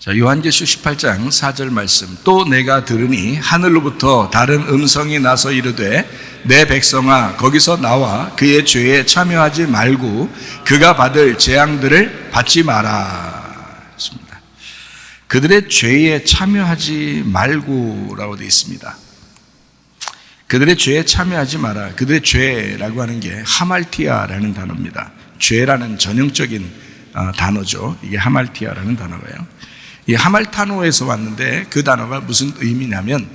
자, 요한계시록 18장 4절 말씀. 또 내가 들으니 하늘로부터 다른 음성이 나서 이르되 내 백성아 거기서 나와 그의 죄에 참여하지 말고 그가 받을 재앙들을 받지 마라 했습니다. 그들의 죄에 참여하지 말고라고 되어 있습니다. 그들의 죄에 참여하지 마라. 그들의 죄라고 하는 게 하말티아라는 단어입니다. 죄라는 전형적인 단어죠. 이게 하말티아라는 단어예요. 이 하말타노에서 왔는데 그 단어가 무슨 의미냐면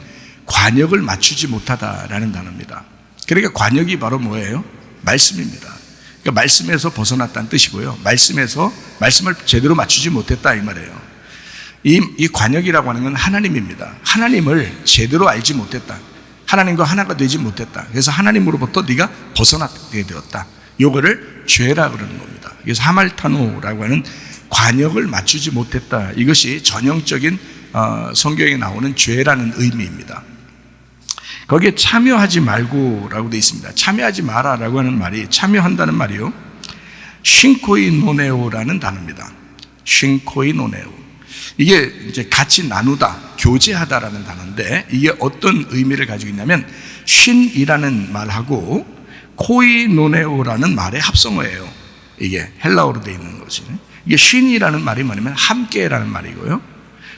관역을 맞추지 못하다라는 단어입니다. 그러니까 관역이 바로 뭐예요? 말씀입니다. 그러니까 말씀에서 벗어났다는 뜻이고요. 말씀을 제대로 맞추지 못했다 이 말이에요. 이 관역이라고 하는 건 하나님입니다. 하나님을 제대로 알지 못했다. 하나님과 하나가 되지 못했다. 그래서 하나님으로부터 네가 벗어나게 되었다. 요거를 죄라 그러는 겁니다. 그래서 하말타노라고 하는 관역을 맞추지 못했다. 이것이 전형적인 성경에 나오는 죄라는 의미입니다. 거기에 참여하지 말고라고 되어 있습니다. 참여하지 마라라고 하는 말이 참여한다는 말이요. 쉰코이노네오라는 단어입니다. 쉰코이노네오. 이게 이제 같이 나누다, 교제하다라는 단어인데 이게 어떤 의미를 가지고 있냐면 쉰이라는 말하고 코이노네오라는 말의 합성어예요. 이게 헬라어로 되어 있는 것이. 이게 쉰이라는 말이 뭐냐면 함께라는 말이고요.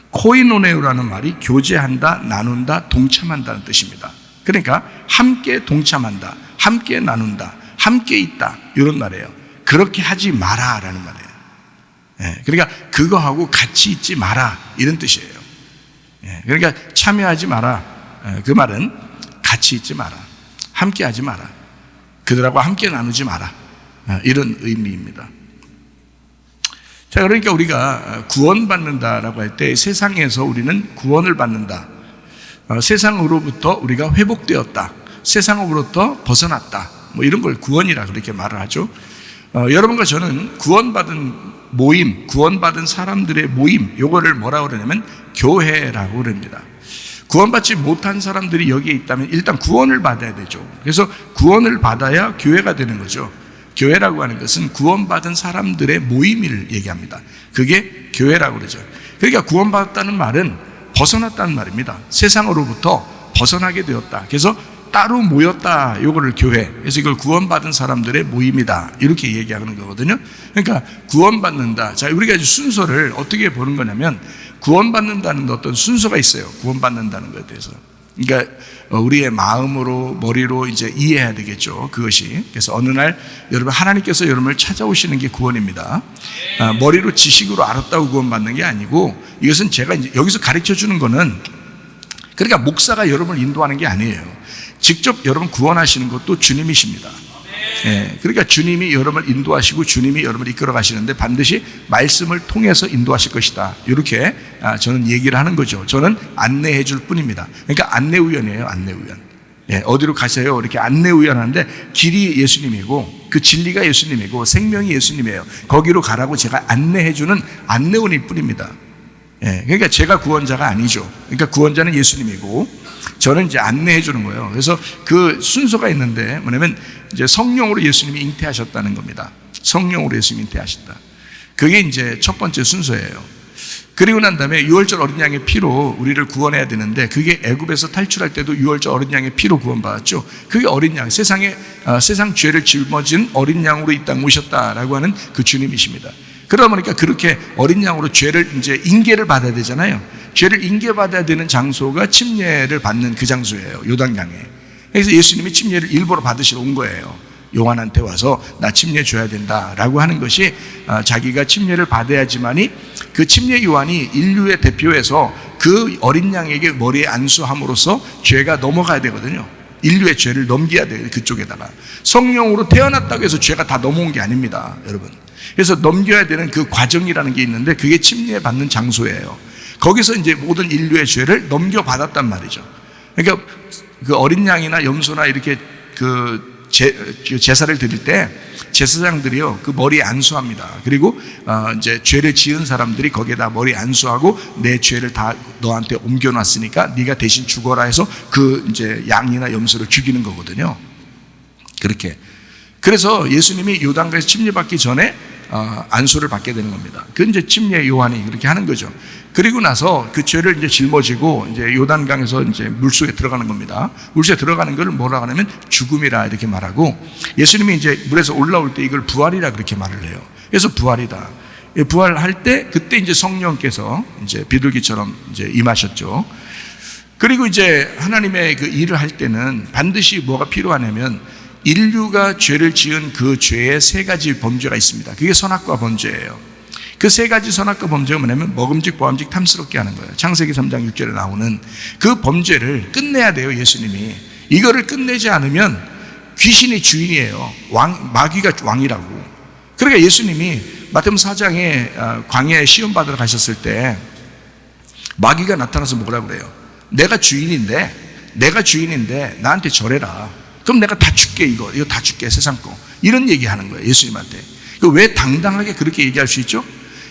코이노네오라는 말이 교제한다, 나눈다, 동참한다는 뜻입니다. 그러니까 함께 동참한다, 함께 나눈다, 함께 있다 이런 말이에요. 그렇게 하지 마라라는 말이에요. 그러니까 그거하고 같이 있지 마라 이런 뜻이에요. 그러니까 참여하지 마라. 그 말은 같이 있지 마라, 함께 하지 마라, 그들하고 함께 나누지 마라 이런 의미입니다. 자, 그러니까 우리가 구원받는다라고 할 때 세상에서 우리는 구원을 받는다. 세상으로부터 우리가 회복되었다. 세상으로부터 벗어났다. 뭐 이런 걸 구원이라 그렇게 말을 하죠. 여러분과 저는 구원받은 모임, 구원받은 사람들의 모임, 요거를 뭐라고 그러냐면 교회라고 그럽니다. 구원받지 못한 사람들이 여기에 있다면 일단 구원을 받아야 되죠. 그래서 구원을 받아야 교회가 되는 거죠. 교회라고 하는 것은 구원받은 사람들의 모임을 얘기합니다. 그게 교회라고 그러죠. 그러니까 구원받았다는 말은 벗어났다는 말입니다. 세상으로부터 벗어나게 되었다. 그래서 따로 모였다. 요거를 교회. 그래서 이걸 구원받은 사람들의 모임이다. 이렇게 얘기하는 거거든요. 그러니까 구원받는다. 자, 우리가 순서를 어떻게 보는 거냐면 구원받는다는 어떤 순서가 있어요. 구원받는다는 것에 대해서. 그러니까 우리의 마음으로 머리로 이제 이해해야 되겠죠. 그것이. 그래서 어느 날 여러분 하나님께서 여러분을 찾아오시는 게 구원입니다. 머리로 지식으로 알았다고 구원받는 게 아니고 이것은 제가 이제 여기서 가르쳐 주는 거는 그러니까 목사가 여러분을 인도하는 게 아니에요. 직접 여러분 구원하시는 것도 주님이십니다. 그러니까 주님이 여러분을 인도하시고 주님이 여러분을 이끌어 가시는데 반드시 말씀을 통해서 인도하실 것이다. 이렇게 저는 얘기를 하는 거죠. 저는 안내해 줄 뿐입니다. 그러니까 안내우연이에요. 안내우연. 어디로 가세요? 이렇게 안내우연 하는데 길이 예수님이고 그 진리가 예수님이고 생명이 예수님이에요. 거기로 가라고 제가 안내해 주는 안내원일 뿐입니다. 그러니까 제가 구원자가 아니죠. 그러니까 구원자는 예수님이고 저는 이제 안내해 주는 거예요. 그래서 그 순서가 있는데 뭐냐면 이제 성령으로 예수님이 잉태하셨다는 겁니다. 성령으로 예수님이 잉태하셨다. 그게 이제 첫 번째 순서예요. 그리고 난 다음에 유월절 어린 양의 피로 우리를 구원해야 되는데 그게 애굽에서 탈출할 때도 유월절 어린 양의 피로 구원받았죠. 그게 어린 양, 세상 죄를 짊어진 어린 양으로 이 땅에 오셨다라고 하는 그 주님이십니다. 그러다 보니까 그렇게 어린 양으로 죄를 이제 인계를 받아야 되잖아요. 죄를 인계받아야 되는 장소가 침례를 받는 그 장소예요. 요단강에. 그래서 예수님이 침례를 일부러 받으시러 온 거예요. 요한한테 와서 나 침례 줘야 된다라고 하는 것이 자기가 침례를 받아야지만이 그 침례 요한이 인류의 대표에서 그 어린 양에게 머리에 안수함으로써 죄가 넘어가야 되거든요. 인류의 죄를 넘겨야 돼요. 그쪽에다가 성령으로 태어났다고 해서 죄가 다 넘어온 게 아닙니다, 여러분. 그래서 넘겨야 되는 그 과정이라는 게 있는데 그게 침례 받는 장소예요. 거기서 이제 모든 인류의 죄를 넘겨받았단 말이죠. 그러니까 그 어린 양이나 염소나 이렇게 그 제사를 드릴 때 제사장들이요 그 머리에 안수합니다. 그리고 이제 죄를 지은 사람들이 거기에다 머리에 안수하고 내 죄를 다 너한테 옮겨놨으니까 네가 대신 죽어라 해서 그 이제 양이나 염소를 죽이는 거거든요. 그렇게. 그래서 예수님이 요단강에서 침례받기 전에 안수를 받게 되는 겁니다. 그 이제 침례 요한이 그렇게 하는 거죠. 그리고 나서 그 죄를 이제 짊어지고 이제 요단강에서 이제 물속에 들어가는 겁니다. 물속에 들어가는 걸 뭐라 하냐면 죽음이라 이렇게 말하고, 예수님이 이제 물에서 올라올 때 이걸 부활이라 그렇게 말을 해요. 그래서 부활이다. 부활할 때 그때 이제 성령께서 이제 비둘기처럼 이제 임하셨죠. 그리고 이제 하나님의 그 일을 할 때는 반드시 뭐가 필요하냐면 인류가 죄를 지은 그 죄의 세 가지 범죄가 있습니다. 그게 선악과 범죄예요. 그 세 가지 선악과 범죄가 뭐냐면 먹음직, 보암직, 탐스럽게 하는 거예요. 창세기 3장 6절에 나오는 그 범죄를 끝내야 돼요, 예수님이. 이거를 끝내지 않으면 귀신이 주인이에요. 마귀가 왕이라고. 그러니까 예수님이 마태복음 4장에 광야에 시험 받으러 가셨을 때 마귀가 나타나서 뭐라고 그래요? 내가 주인인데 나한테 절해라. 그럼 내가 다 줄게, 이거 다 줄게, 세상 거. 이런 얘기 하는 거예요, 예수님한테. 왜 당당하게 그렇게 얘기할 수 있죠?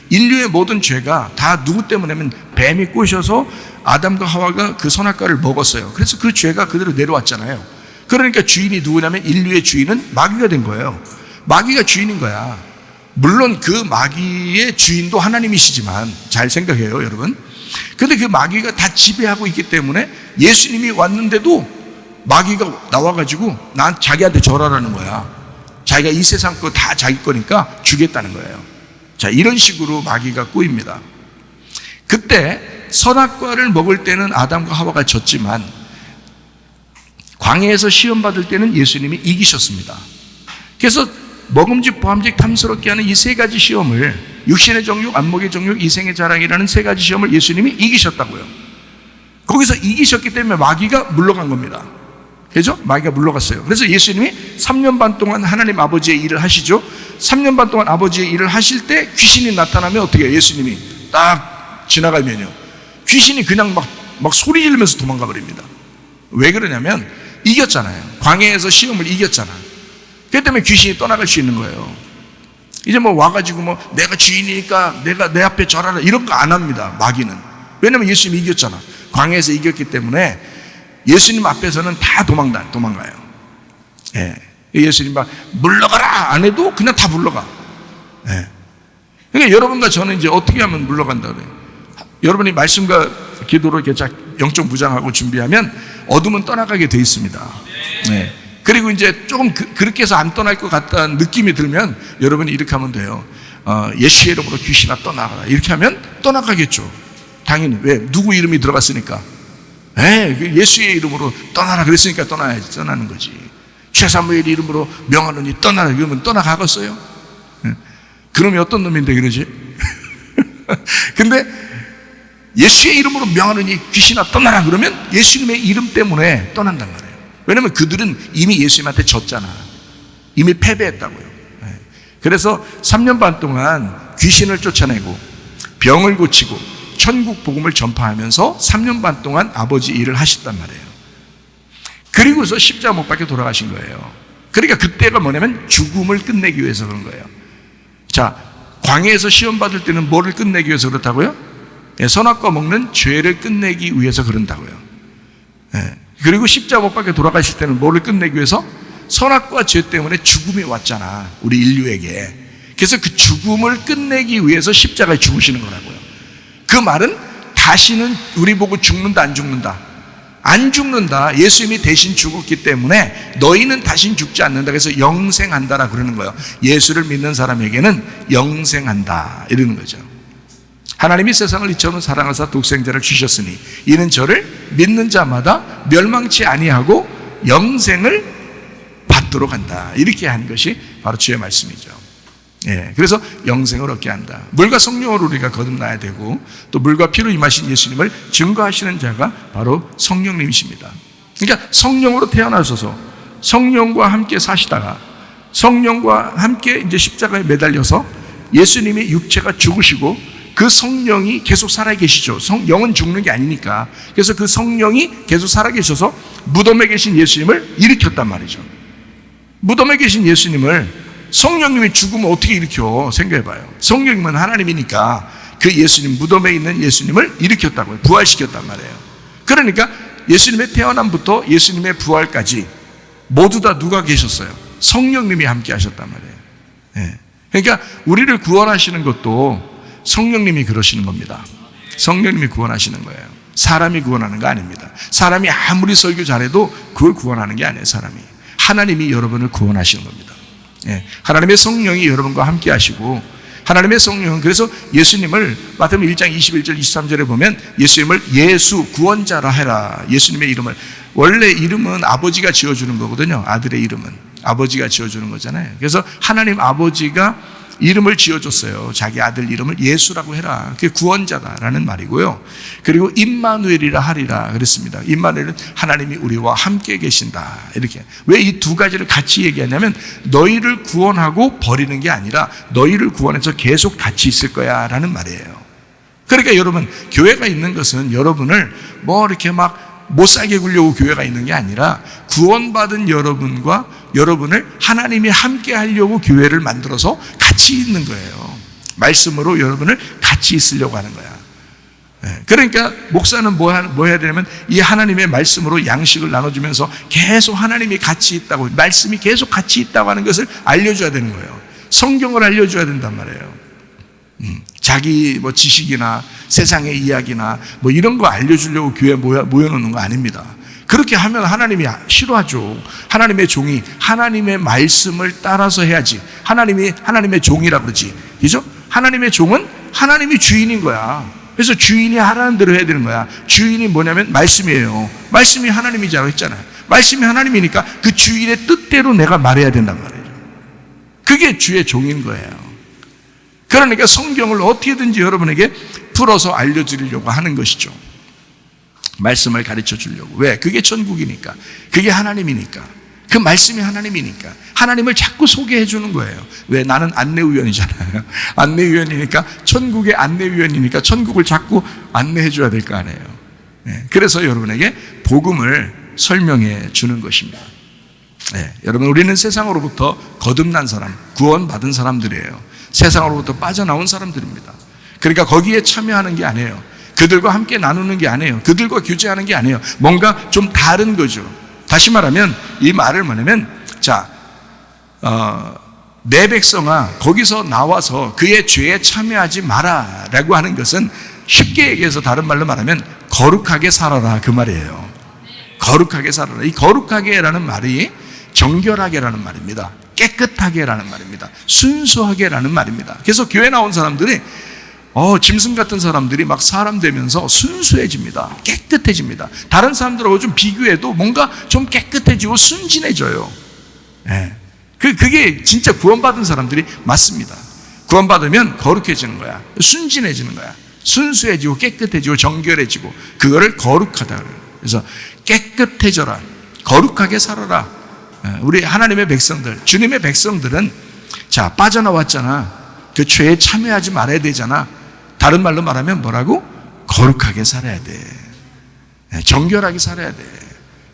인류의 모든 죄가 다 누구 때문에면 뱀이 꼬셔서 아담과 하와가 그 선악과를 먹었어요. 그래서 그 죄가 그대로 내려왔잖아요. 그러니까 주인이 누구냐면 인류의 주인은 마귀가 된 거예요. 마귀가 주인인 거야. 물론 그 마귀의 주인도 하나님이시지만, 잘 생각해요, 여러분. 근데 그 마귀가 다 지배하고 있기 때문에 예수님이 왔는데도 마귀가 나와가지고 자기한테 절하라는 거야. 자기가 이 세상 거 다 자기 거니까 주겠다는 거예요. 자, 이런 식으로 마귀가 꼬입니다. 그때 선악과를 먹을 때는 아담과 하와가 졌지만 광야에서 시험 받을 때는 예수님이 이기셨습니다. 그래서 먹음직, 보암직, 탐스럽게 하는 이 세 가지 시험을, 육신의 정욕, 안목의 정욕, 이생의 자랑이라는 세 가지 시험을 예수님이 이기셨다고요. 거기서 이기셨기 때문에 마귀가 물러간 겁니다. 그죠? 마귀가 물러갔어요. 그래서 예수님이 3년 반 동안 하나님 아버지의 일을 하시죠. 3년 반 동안 아버지의 일을 하실 때 귀신이 나타나면 어떻게 해요? 예수님이 딱 지나가면요, 귀신이 그냥 막 소리 지르면서 도망가 버립니다. 왜 그러냐면 이겼잖아요. 광야에서 시험을 이겼잖아. 그렇기 때문에 귀신이 떠나갈 수 있는 거예요. 이제 뭐 와가지고 뭐 내가 주인이니까 내가 내 앞에 절하라 이런 거 안 합니다, 마귀는. 왜냐면 예수님이 이겼잖아. 광야에서 이겼기 때문에 예수님 앞에서는 다 도망가요. 예. 예수님 막 물러가라 안 해도 그냥 다 물러가. 예. 그러니까 여러분과 저는 이제 어떻게 하면 물러간다 그래요? 여러분이 말씀과 기도로 이렇게 영적 무장하고 준비하면 어둠은 떠나가게 돼 있습니다. 네. 그리고 이제 조금 그렇게 해서 안 떠날 것 같다는 느낌이 들면 여러분이 이렇게 하면 돼요. 예수의 이름으로 귀신아 떠나가라. 이렇게 하면 떠나가겠죠. 당연히. 왜? 누구 이름이 들어갔으니까. 예수의 이름으로 떠나라 그랬으니까 떠나는 거지. 최사무엘 이름으로 명하노니 떠나라 이러면 떠나가겠어요? 그놈이 어떤 놈인데 그러지? 근데 예수의 이름으로 명하노니 귀신아 떠나라 그러면 예수님의 이름 때문에 떠난단 말이에요. 왜냐면 그들은 이미 예수님한테 졌잖아. 이미 패배했다고요. 그래서 3년 반 동안 귀신을 쫓아내고 병을 고치고 천국 복음을 전파하면서 3년 반 동안 아버지 일을 하셨단 말이에요. 그리고서 십자가 못 박혀 돌아가신 거예요. 그러니까 그때가 뭐냐면 죽음을 끝내기 위해서 그런 거예요. 자, 광야에서 시험 받을 때는 뭐를 끝내기 위해서 그렇다고요? 선악과 먹는 죄를 끝내기 위해서 그런다고요. 그리고 십자가 못 박혀 돌아가실 때는 뭐를 끝내기 위해서? 선악과 죄 때문에 죽음이 왔잖아, 우리 인류에게. 그래서 그 죽음을 끝내기 위해서 십자가에 죽으시는 거라고요. 그 말은 다시는 우리 보고 죽는다 안 죽는다? 안 죽는다. 예수님이 대신 죽었기 때문에 너희는 다신 죽지 않는다. 그래서 영생한다라 그러는 거예요. 예수를 믿는 사람에게는 영생한다 이러는 거죠. 하나님이 세상을 이처럼 사랑하사 독생자를 주셨으니 이는 저를 믿는 자마다 멸망치 아니하고 영생을 받도록 한다. 이렇게 한 것이 바로 주의 말씀이죠. 그래서 영생을 얻게 한다. 물과 성령으로 우리가 거듭나야 되고 또 물과 피로 임하신 예수님을 증거하시는 자가 바로 성령님이십니다. 그러니까 성령으로 태어나셔서 성령과 함께 사시다가 성령과 함께 이제 십자가에 매달려서 예수님의 육체가 죽으시고 그 성령이 계속 살아계시죠. 영은 죽는 게 아니니까. 그래서 그 성령이 계속 살아계셔서 무덤에 계신 예수님을 일으켰단 말이죠. 무덤에 계신 예수님을 성령님이 죽으면 어떻게 일으켜? 생각해봐요. 성령님은 하나님이니까 그 예수님, 무덤에 있는 예수님을 일으켰다고요. 부활시켰단 말이에요. 그러니까 예수님의 태어남부터 예수님의 부활까지 모두 다 누가 계셨어요? 성령님이 함께 하셨단 말이에요. 그러니까 우리를 구원하시는 것도 성령님이 그러시는 겁니다. 성령님이 구원하시는 거예요. 사람이 구원하는 거 아닙니다. 사람이 아무리 설교 잘해도 그걸 구원하는 게 아니에요. 사람이. 하나님이 여러분을 구원하시는 겁니다. 하나님의 성령이 여러분과 함께 하시고, 하나님의 성령은 그래서 예수님을 마태복음 1장 21절 23절에 보면 예수님을 예수 구원자라 해라. 예수님의 이름을, 원래 이름은 아버지가 지어주는 거거든요. 아들의 이름은 아버지가 지어주는 거잖아요. 그래서 하나님 아버지가 이름을 지어줬어요. 자기 아들 이름을 예수라고 해라. 그게 구원자다라는 말이고요. 그리고 임마누엘이라 하리라 그랬습니다. 임마누엘은 하나님이 우리와 함께 계신다. 이렇게. 왜 이 두 가지를 같이 얘기하냐면 너희를 구원하고 버리는 게 아니라 너희를 구원해서 계속 같이 있을 거야 라는 말이에요. 그러니까 여러분, 교회가 있는 것은 여러분을 뭐 이렇게 막 못 살게 굴려고 교회가 있는 게 아니라 구원받은 여러분과 여러분을 하나님이 함께 하려고 교회를 만들어서 같이 있는 거예요. 말씀으로 여러분을 같이 있으려고 하는 거야. 그러니까 목사는 뭐 해야 되냐면 이 하나님의 말씀으로 양식을 나눠주면서 계속 하나님이 같이 있다고, 말씀이 계속 같이 있다고 하는 것을 알려줘야 되는 거예요. 성경을 알려줘야 된단 말이에요. 자기 뭐 지식이나 세상의 이야기나 뭐 이런 거 알려주려고 교회에 모여놓는 거 아닙니다. 그렇게 하면 하나님이 싫어하죠. 하나님의 종이 하나님의 말씀을 따라서 해야지. 하나님이 하나님의 종이라 그러지. 그죠? 하나님의 종은 하나님이 주인인 거야. 그래서 주인이 하라는 대로 해야 되는 거야. 주인이 뭐냐면 말씀이에요. 말씀이 하나님이라고 했잖아요. 말씀이 하나님이니까 그 주인의 뜻대로 내가 말해야 된단 말이에요. 그게 주의 종인 거예요. 그러니까 성경을 어떻게든지 여러분에게 풀어서 알려드리려고 하는 것이죠. 말씀을 가르쳐 주려고. 왜? 그게 천국이니까. 그게 하나님이니까. 그 말씀이 하나님이니까. 하나님을 자꾸 소개해 주는 거예요. 왜? 나는 안내위원이잖아요. 안내위원이니까, 천국의 안내위원이니까 천국을 자꾸 안내해 줘야 될 거 아니에요. 그래서 여러분에게 복음을 설명해 주는 것입니다. 여러분, 우리는 세상으로부터 거듭난 사람, 구원받은 사람들이에요. 세상으로부터 빠져나온 사람들입니다. 그러니까 거기에 참여하는 게 아니에요. 그들과 함께 나누는 게 아니에요. 그들과 교제하는 게 아니에요. 뭔가 좀 다른 거죠. 다시 말하면 이 말을 뭐냐면, 자, 내 백성아 거기서 나와서 그의 죄에 참여하지 마라 라고 하는 것은 쉽게 얘기해서 다른 말로 말하면 거룩하게 살아라 그 말이에요. 거룩하게 살아라. 이 거룩하게라는 말이 정결하게라는 말입니다. 깨끗하게라는 말입니다. 순수하게라는 말입니다. 그래서 교회 나온 사람들이 짐승 같은 사람들이 막 사람 되면서 순수해집니다. 깨끗해집니다. 다른 사람들하고 좀 비교해도 뭔가 좀 깨끗해지고 순진해져요. 그게 진짜 구원받은 사람들이 맞습니다. 구원받으면 거룩해지는 거야. 순진해지는 거야. 순수해지고 깨끗해지고 정결해지고, 그거를 거룩하다 그래요. 그래서 깨끗해져라, 거룩하게 살아라. 우리 하나님의 백성들, 주님의 백성들은 자, 빠져나왔잖아. 그 죄에 참여하지 말아야 되잖아. 다른 말로 말하면 뭐라고? 거룩하게 살아야 돼. 정결하게 살아야 돼.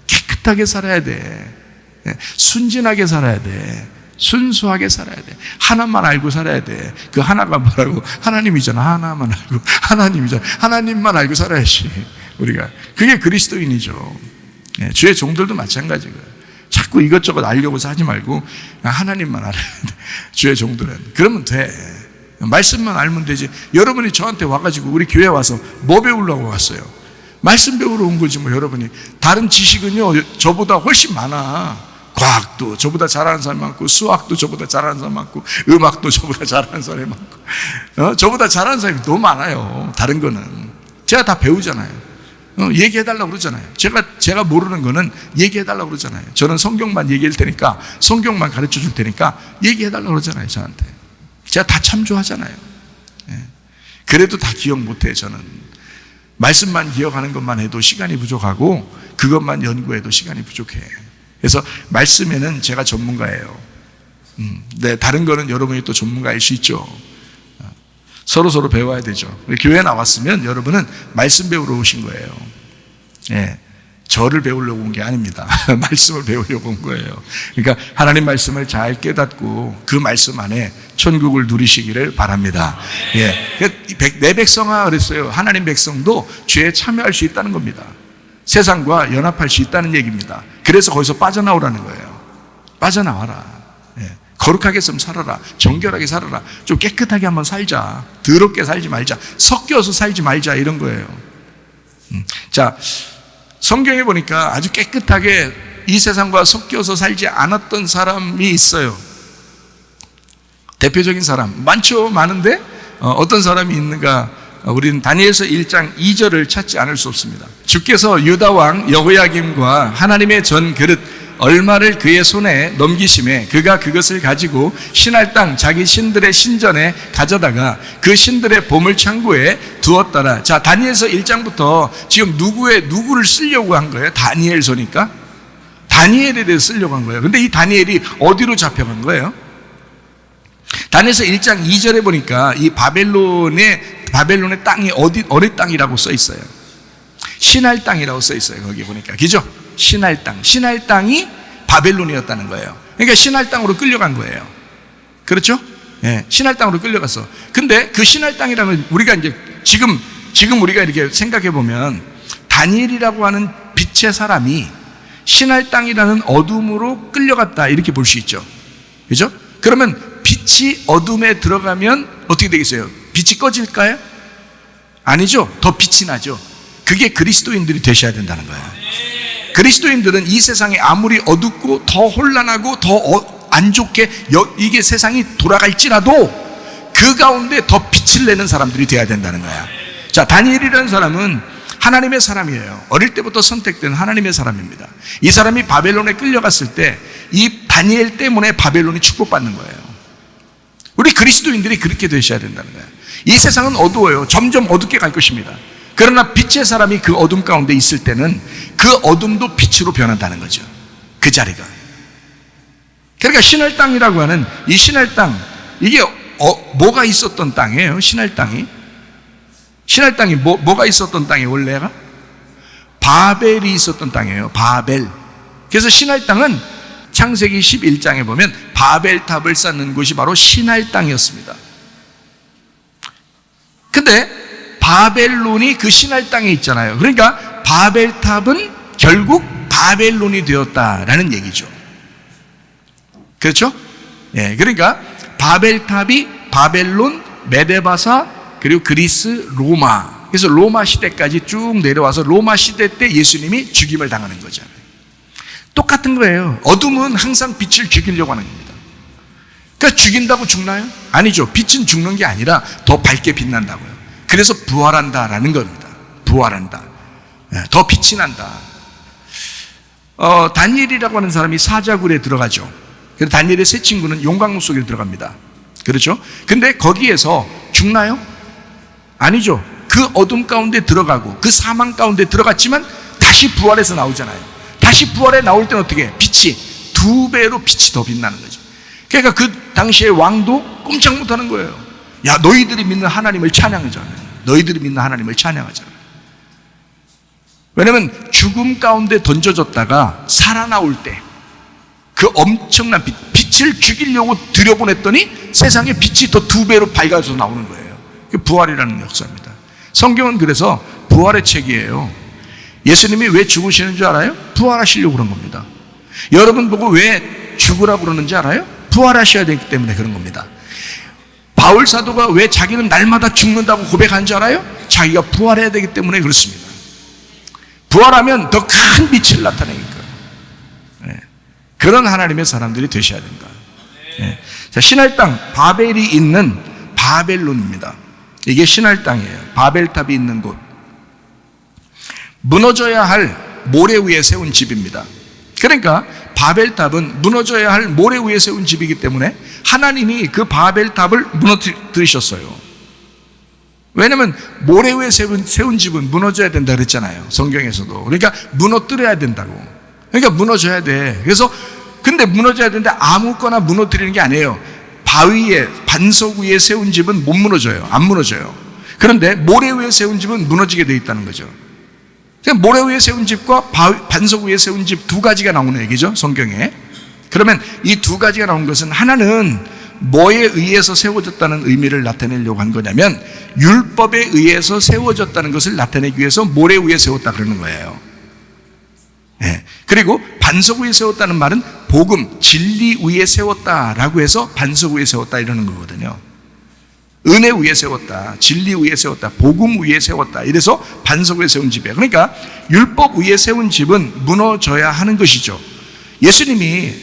깨끗하게 살아야 돼. 순진하게 살아야 돼. 순수하게 살아야 돼. 하나만 알고 살아야 돼. 그 하나가 뭐라고? 하나님이잖아. 하나만 알고. 하나님이잖아. 하나님만 알고 살아야지. 우리가. 그게 그리스도인이죠. 주의 종들도 마찬가지고요. 자꾸 이것저것 알려고 하지 말고 하나님만 알아야 돼. 주의 종들은. 그러면 돼. 말씀만 알면 되지. 여러분이 저한테 와가지고 우리 교회 와서 뭐 배우려고 왔어요? 말씀 배우러 온 거지 뭐. 여러분이 다른 지식은요 저보다 훨씬 많아. 과학도 저보다 잘하는 사람이 많고, 수학도 저보다 잘하는 사람이 많고, 음악도 저보다 잘하는 사람이 많고, 저보다 잘하는 사람이 너무 많아요. 다른 거는 제가 다 배우잖아요. 얘기해달라고 그러잖아요. 제가 모르는 거는 얘기해달라고 그러잖아요. 저는 성경만 얘기할 테니까, 성경만 가르쳐 줄 테니까 얘기해달라고 그러잖아요. 저한테. 제가 다 참조하잖아요. 그래도 다 기억 못해. 저는 말씀만 기억하는 것만 해도 시간이 부족하고, 그것만 연구해도 시간이 부족해. 그래서 말씀에는 제가 전문가예요. 네, 다른 거는 여러분이 또 전문가일 수 있죠. 서로 배워야 되죠. 교회 나왔으면 여러분은 말씀 배우러 오신 거예요. 저를 배우려고 온 게 아닙니다. 말씀을 배우려고 온 거예요. 그러니까 하나님 말씀을 잘 깨닫고 그 말씀 안에 천국을 누리시기를 바랍니다. 내 백성아 그랬어요. 하나님 백성도 죄에 참여할 수 있다는 겁니다. 세상과 연합할 수 있다는 얘기입니다. 그래서 거기서 빠져나오라는 거예요. 빠져나와라. 거룩하게 좀 살아라. 정결하게 살아라. 좀 깨끗하게 한번 살자. 더럽게 살지 말자. 섞여서 살지 말자. 이런 거예요. 자, 성경에 보니까 아주 깨끗하게 이 세상과 섞여서 살지 않았던 사람이 있어요. 대표적인 사람 많죠. 많은데 어떤 사람이 있는가? 우리는 다니엘서 1장 2절을 찾지 않을 수 없습니다. 주께서 유다 왕 여호야김과 하나님의 전 그릇 얼마를 그의 손에 넘기심에 그가 그것을 가지고 신할 땅 자기 신들의 신전에 가져다가 그 신들의 보물 창고에 두었더라. 자, 다니엘서 1장부터 지금 누구를 쓰려고 한 거예요? 다니엘서니까 다니엘에 대해 쓰려고 한 거예요. 근데 이 다니엘이 어디로 잡혀간 거예요? 다니엘서 1장 2절에 보니까 이 바벨론의 땅이 어느 땅이라고 써 있어요? 신할 땅이라고 써 있어요. 거기 보니까. 그죠? 신할 땅이 바벨론이었다는 거예요. 그러니까 신할 땅으로 끌려간 거예요. 그렇죠? 예, 신할 땅으로 끌려갔어. 근데 그 신할 땅이라면 우리가 이제 지금 우리가 이렇게 생각해 보면 다니엘이라고 하는 빛의 사람이 신할 땅이라는 어둠으로 끌려갔다 이렇게 볼 수 있죠. 그죠? 그러면 빛이 어둠에 들어가면 어떻게 되겠어요? 빛이 꺼질까요? 아니죠. 더 빛이 나죠. 그게 그리스도인들이 되셔야 된다는 거예요. 그리스도인들은 이 세상이 아무리 어둡고 더 혼란하고 더 안 좋게 이게 세상이 돌아갈지라도 그 가운데 더 빛을 내는 사람들이 되어야 된다는 거야. 자, 다니엘이라는 사람은 하나님의 사람이에요. 어릴 때부터 선택된 하나님의 사람입니다. 이 사람이 바벨론에 끌려갔을 때 이 다니엘 때문에 바벨론이 축복받는 거예요. 우리 그리스도인들이 그렇게 되셔야 된다는 거예요. 이 세상은 어두워요. 점점 어둡게 갈 것입니다. 그러나 빛의 사람이 그 어둠 가운데 있을 때는 그 어둠도 빛으로 변한다는 거죠. 그 자리가. 그러니까 신할 땅이라고 하는 이 신할 땅, 이게 뭐가 있었던 땅이에요? 신할 땅이 뭐가 있었던 땅이 원래가? 바벨이 있었던 땅이에요. 바벨. 그래서 신할 땅은 창세기 11장에 보면 바벨탑을 쌓는 곳이 바로 신할 땅이었습니다. 근데 바벨론이 그 신할 땅에 있잖아요. 그러니까 바벨탑은 결국 바벨론이 되었다라는 얘기죠. 그렇죠? 예, 그러니까 바벨탑이 바벨론, 메데바사, 그리고 그리스, 로마. 그래서 로마 시대까지 쭉 내려와서 로마 시대 때 예수님이 죽임을 당하는 거잖아요. 똑같은 거예요. 어둠은 항상 빛을 죽이려고 하는 겁니다. 그러니까 죽인다고 죽나요? 아니죠. 빛은 죽는 게 아니라 더 밝게 빛난다고요. 그래서 부활한다라는 겁니다. 부활한다. 더 빛이 난다. 다니엘이라고 하는 사람이 사자굴에 들어가죠. 그래서 다니엘의 세 친구는 용광로 속에 들어갑니다. 그렇죠? 근데 거기에서 죽나요? 아니죠. 그 어둠 가운데 들어가고 그 사망 가운데 들어갔지만 다시 부활해서 나오잖아요. 다시 부활해 나올 때는 어떻게 해? 빛이 2배로 빛이 더 빛나는 거죠. 그러니까 그 당시에 왕도 꼼짝 못하는 거예요. 야, 너희들이 믿는 하나님을 찬양하자. 너희들이 믿는 하나님을 찬양하자. 왜냐하면 죽음 가운데 던져졌다가 살아나올 때 그 엄청난 빛을 죽이려고 들여보냈더니 세상에 빛이 더 2배로 밝아서 나오는 거예요. 그게 부활이라는 역사입니다. 성경은 그래서 부활의 책이에요. 예수님이 왜 죽으시는 줄 알아요? 부활하시려고 그런 겁니다. 여러분 보고 왜 죽으라고 그러는지 알아요? 부활하셔야 되기 때문에 그런 겁니다. 바울 사도가 왜 자기는 날마다 죽는다고 고백한 줄 알아요? 자기가 부활해야 되기 때문에 그렇습니다. 부활하면 더 큰 빛을 나타내니까. 그런 하나님의 사람들이 되셔야 된다. 자, 신할 땅 바벨이 있는 바벨론입니다. 이게 신할 땅이에요. 바벨탑이 있는 곳. 무너져야 할 모래 위에 세운 집입니다. 그러니까 바벨탑은 무너져야 할 모래 위에 세운 집이기 때문에 하나님이 그 바벨탑을 무너뜨리셨어요. 왜냐하면 모래 위에 세운 집은 무너져야 된다 그랬잖아요. 성경에서도. 그러니까 무너뜨려야 된다고. 그러니까 무너져야 돼. 그래서 근데 무너져야 되는데 아무거나 무너뜨리는 게 아니에요. 바위에 반석 위에 세운 집은 못 무너져요. 안 무너져요. 그런데 모래 위에 세운 집은 무너지게 돼 있다는 거죠. 모래 위에 세운 집과 반석 위에 세운 집 2가지가 나오는 얘기죠. 성경에. 그러면 이 2가지가 나온 것은 하나는 뭐에 의해서 세워졌다는 의미를 나타내려고 한 거냐면 율법에 의해서 세워졌다는 것을 나타내기 위해서 모래 위에 세웠다 그러는 거예요. 예. 그리고 반석 위에 세웠다는 말은 복음, 진리 위에 세웠다라고 해서 반석 위에 세웠다 이러는 거거든요. 은혜 위에 세웠다, 진리 위에 세웠다, 복음 위에 세웠다, 이래서 반석 위에 세운 집이에요. 그러니까 율법 위에 세운 집은 무너져야 하는 것이죠. 예수님이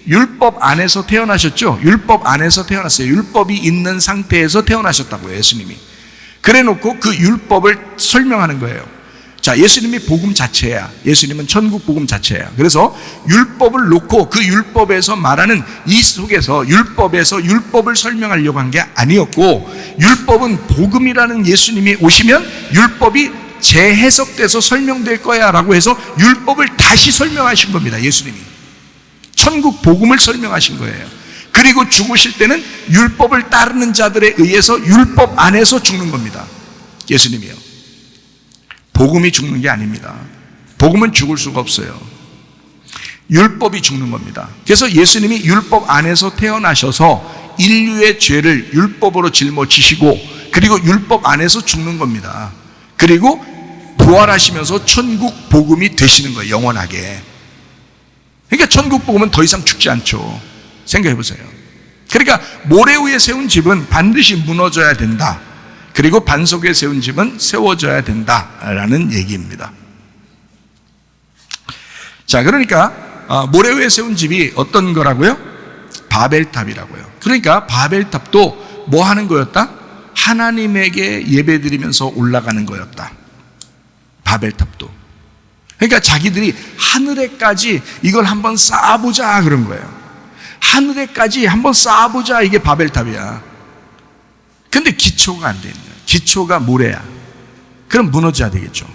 율법 안에서 태어나셨죠. 율법 안에서 태어났어요. 율법이 있는 상태에서 태어나셨다고요, 예수님이. 그래 놓고 그 율법을 설명하는 거예요. 자, 예수님이 복음 자체야. 예수님은 천국 복음 자체야. 그래서 율법을 놓고 그 율법에서 말하는 이 속에서 율법에서 율법을 설명하려고 한 게 아니었고, 율법은 복음이라는 예수님이 오시면 율법이 재해석돼서 설명될 거야 라고 해서 율법을 다시 설명하신 겁니다. 예수님이 천국 복음을 설명하신 거예요. 그리고 죽으실 때는 율법을 따르는 자들에 의해서 율법 안에서 죽는 겁니다. 예수님이요. 복음이 죽는 게 아닙니다. 복음은 죽을 수가 없어요. 율법이 죽는 겁니다. 그래서 예수님이 율법 안에서 태어나셔서 인류의 죄를 율법으로 짊어지시고, 그리고 율법 안에서 죽는 겁니다. 그리고 부활하시면서 천국 복음이 되시는 거예요, 영원하게. 그러니까 천국 복음은 더 이상 죽지 않죠. 생각해 보세요. 그러니까 모래 위에 세운 집은 반드시 무너져야 된다. 그리고 반석 위에 세운 집은 세워져야 된다라는 얘기입니다. 자, 그러니까 모래 위에 세운 집이 어떤 거라고요? 바벨탑이라고요. 그러니까 바벨탑도 뭐 하는 거였다? 하나님에게 예배드리면서 올라가는 거였다. 바벨탑도. 그러니까 자기들이 하늘에까지 이걸 한번 쌓아보자 그런 거예요. 하늘에까지 한번 쌓아보자, 이게 바벨탑이야. 근데 기초가 안 돼 있는 거예요. 기초가 모래야. 그럼 무너져야 되겠죠.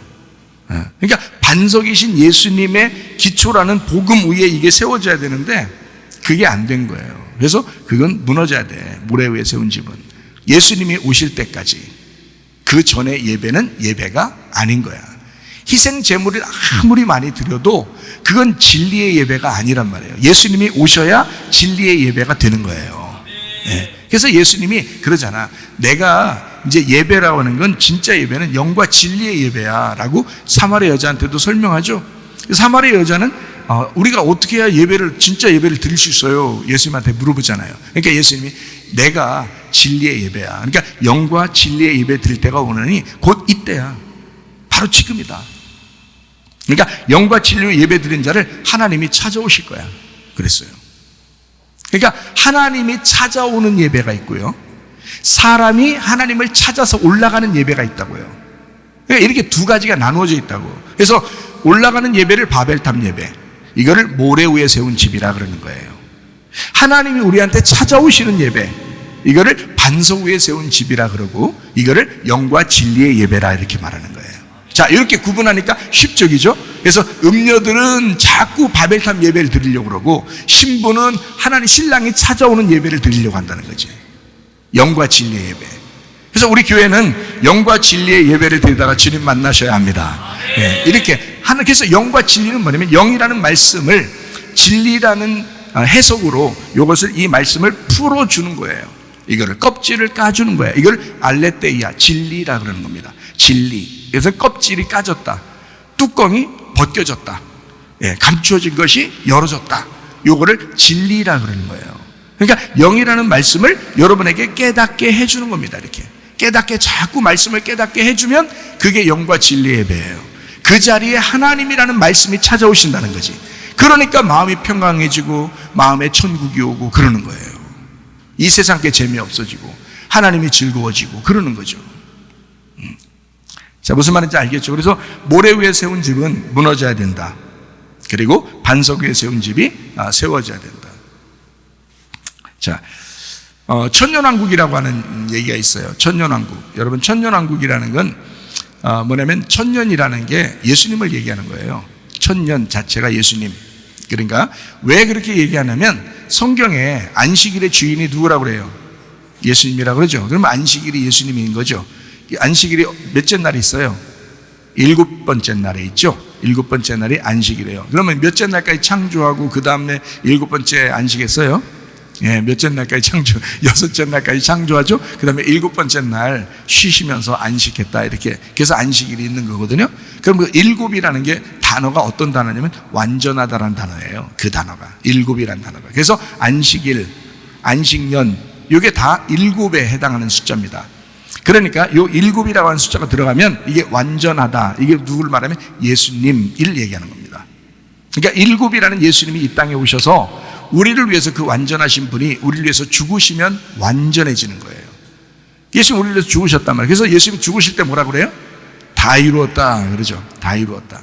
그러니까 반석이신 예수님의 기초라는 복음 위에 이게 세워져야 되는데 그게 안 된 거예요. 그래서 그건 무너져야 돼. 모래 위에 세운 집은 예수님이 오실 때까지. 그 전에 예배는 예배가 아닌 거야. 희생 제물을 아무리 많이 드려도 그건 진리의 예배가 아니란 말이에요. 예수님이 오셔야 진리의 예배가 되는 거예요. 네. 그래서 예수님이 그러잖아. 내가 이제 예배라고 하는 건, 진짜 예배는 영과 진리의 예배야 라고 사마리 여자한테도 설명하죠. 사마리 여자는 우리가 어떻게 해야 진짜 예배를 드릴 수 있어요? 예수님한테 물어보잖아요. 그러니까 예수님이 내가 진리의 예배야. 그러니까 영과 진리의 예배 드릴 때가 오느니 곧 이때야. 바로 지금이다. 그러니까 영과 진리의 예배 드린 자를 하나님이 찾아오실 거야. 그랬어요. 그러니까 하나님이 찾아오는 예배가 있고요, 사람이 하나님을 찾아서 올라가는 예배가 있다고요. 그러니까 이렇게 두 가지가 나누어져 있다고. 그래서 올라가는 예배를 바벨탑 예배, 이거를 모래 위에 세운 집이라 그러는 거예요. 하나님이 우리한테 찾아오시는 예배, 이거를 반석 위에 세운 집이라 그러고, 이거를 영과 진리의 예배라 이렇게 말하는 거예요. 자, 이렇게 구분하니까 쉽적이죠? 그래서 음녀들은 자꾸 바벨탑 예배를 드리려고 그러고, 신부는 하나님 신랑이 찾아오는 예배를 드리려고 한다는 거지. 영과 진리의 예배. 그래서 우리 교회는 영과 진리의 예배를 드리다가 주님 만나셔야 합니다. 네, 이렇게 하는. 그래서 영과 진리는 뭐냐면, 영이라는 말씀을 진리라는 해석으로 이 말씀을 풀어주는 거예요. 이거를 껍질을 까주는 거예요. 이걸 알레테이아, 진리라 그러는 겁니다. 진리. 그래서 껍질이 까졌다, 뚜껑이 벗겨졌다, 감추어진 것이 열어졌다, 요거를 진리라 그러는 거예요. 그러니까 영이라는 말씀을 여러분에게 깨닫게 해주는 겁니다. 이렇게 깨닫게, 자꾸 말씀을 깨닫게 해주면 그게 영과 진리의 예배예요. 그 자리에 하나님이라는 말씀이 찾아오신다는 거지. 그러니까 마음이 평강해지고 마음에 천국이 오고 그러는 거예요. 이 세상 게 재미없어지고 하나님이 즐거워지고 그러는 거죠. 자, 무슨 말인지 알겠죠? 그래서 모래 위에 세운 집은 무너져야 된다. 그리고 반석 위에 세운 집이 세워져야 된다. 자, 천년왕국이라고 하는 얘기가 있어요. 천년왕국. 여러분, 천년왕국이라는 건 뭐냐면, 천년이라는 게 예수님을 얘기하는 거예요. 천년 자체가 예수님. 그러니까 왜 그렇게 얘기하냐면, 성경에 안식일의 주인이 누구라고 그래요? 예수님이라고 그러죠. 그러면 안식일이 예수님인 거죠. 안식일이 몇째 날이 있어요? 7번째 날에 있죠. 7번째 날이 안식이래요. 그러면 몇째 날까지 창조하고 그 다음에 7번째 안식했어요? 몇째 날까지 창조, 여섯째 날까지 창조하죠. 그 다음에 일곱 번째 날 쉬시면서 안식했다. 이렇게. 그래서 안식일이 있는 거거든요. 그럼 그 일곱이라는 게 단어가 어떤 단어냐면 완전하다라는 단어예요. 그 단어가. 일곱이라는 단어가. 그래서 안식일, 안식년, 이게 다 일곱에 해당하는 숫자입니다. 그러니까 요 일곱이라고 하는 숫자가 들어가면 이게 완전하다. 이게 누굴 말하면 예수님 일 얘기하는 겁니다. 그러니까 일곱이라는 예수님이 이 땅에 오셔서 우리를 위해서 그 완전하신 분이 우리를 위해서 죽으시면 완전해지는 거예요. 예수님 우리를 위해서 죽으셨단 말이에요. 그래서 예수님이 죽으실 때 뭐라고 그래요? 다 이루었다 그러죠. 다 이루었다.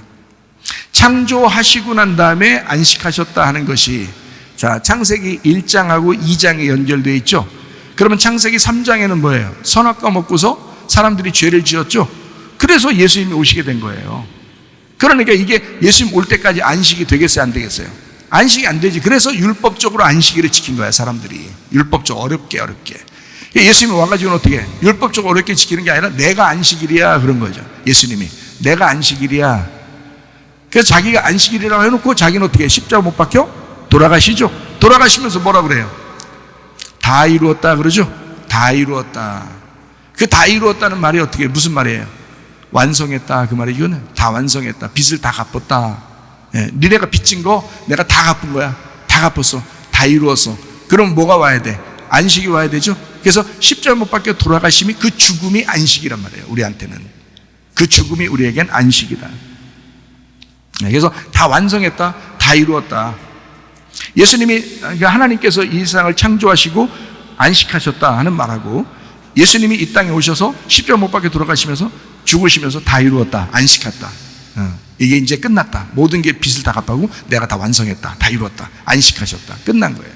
창조하시고 난 다음에 안식하셨다 하는 것이, 자, 창세기 1장하고 2장에 연결되어 있죠. 그러면 창세기 3장에는 뭐예요? 선악과 먹고서 사람들이 죄를 지었죠. 그래서 예수님이 오시게 된 거예요. 그러니까 이게 예수님 올 때까지 안식이 되겠어요, 안 되겠어요? 안식이 안 되지. 그래서 율법적으로 안식일을 지킨 거야, 사람들이. 율법적으로 어렵게. 예수님이 와가지고는 어떻게 해? 율법적으로 어렵게 지키는 게 아니라 내가 안식일이야, 그런 거죠. 예수님이. 내가 안식일이야. 그래서 자기가 안식일이라고 해놓고 자기는 어떻게 해? 십자가 못 박혀? 돌아가시죠. 돌아가시면서 뭐라 그래요? 다 이루었다 그러죠. 다 이루었다. 그 다 이루었다는 말이 어떻게, 무슨 말이에요? 완성했다 그 말이에요. 이거는 다 완성했다. 빚을 다 갚았다. 니네가 빚진 거 내가 다 갚은 거야. 다 갚았어. 다 이루었어. 그럼 뭐가 와야 돼? 안식이 와야 되죠. 그래서 십자가 못 박혀 돌아가심이, 그 죽음이 안식이란 말이에요. 우리한테는 그 죽음이 우리에겐 안식이다. 그래서 다 완성했다, 다 이루었다. 예수님이, 하나님께서 이 세상을 창조하시고 안식하셨다 하는 말하고, 예수님이 이 땅에 오셔서 십자가 못 박혀 돌아가시면서 죽으시면서 다 이루었다, 안식했다. 이게 이제 끝났다. 모든 게 빚을 다 갚아고 내가 다 완성했다, 다 이루었다, 안식하셨다, 끝난 거예요.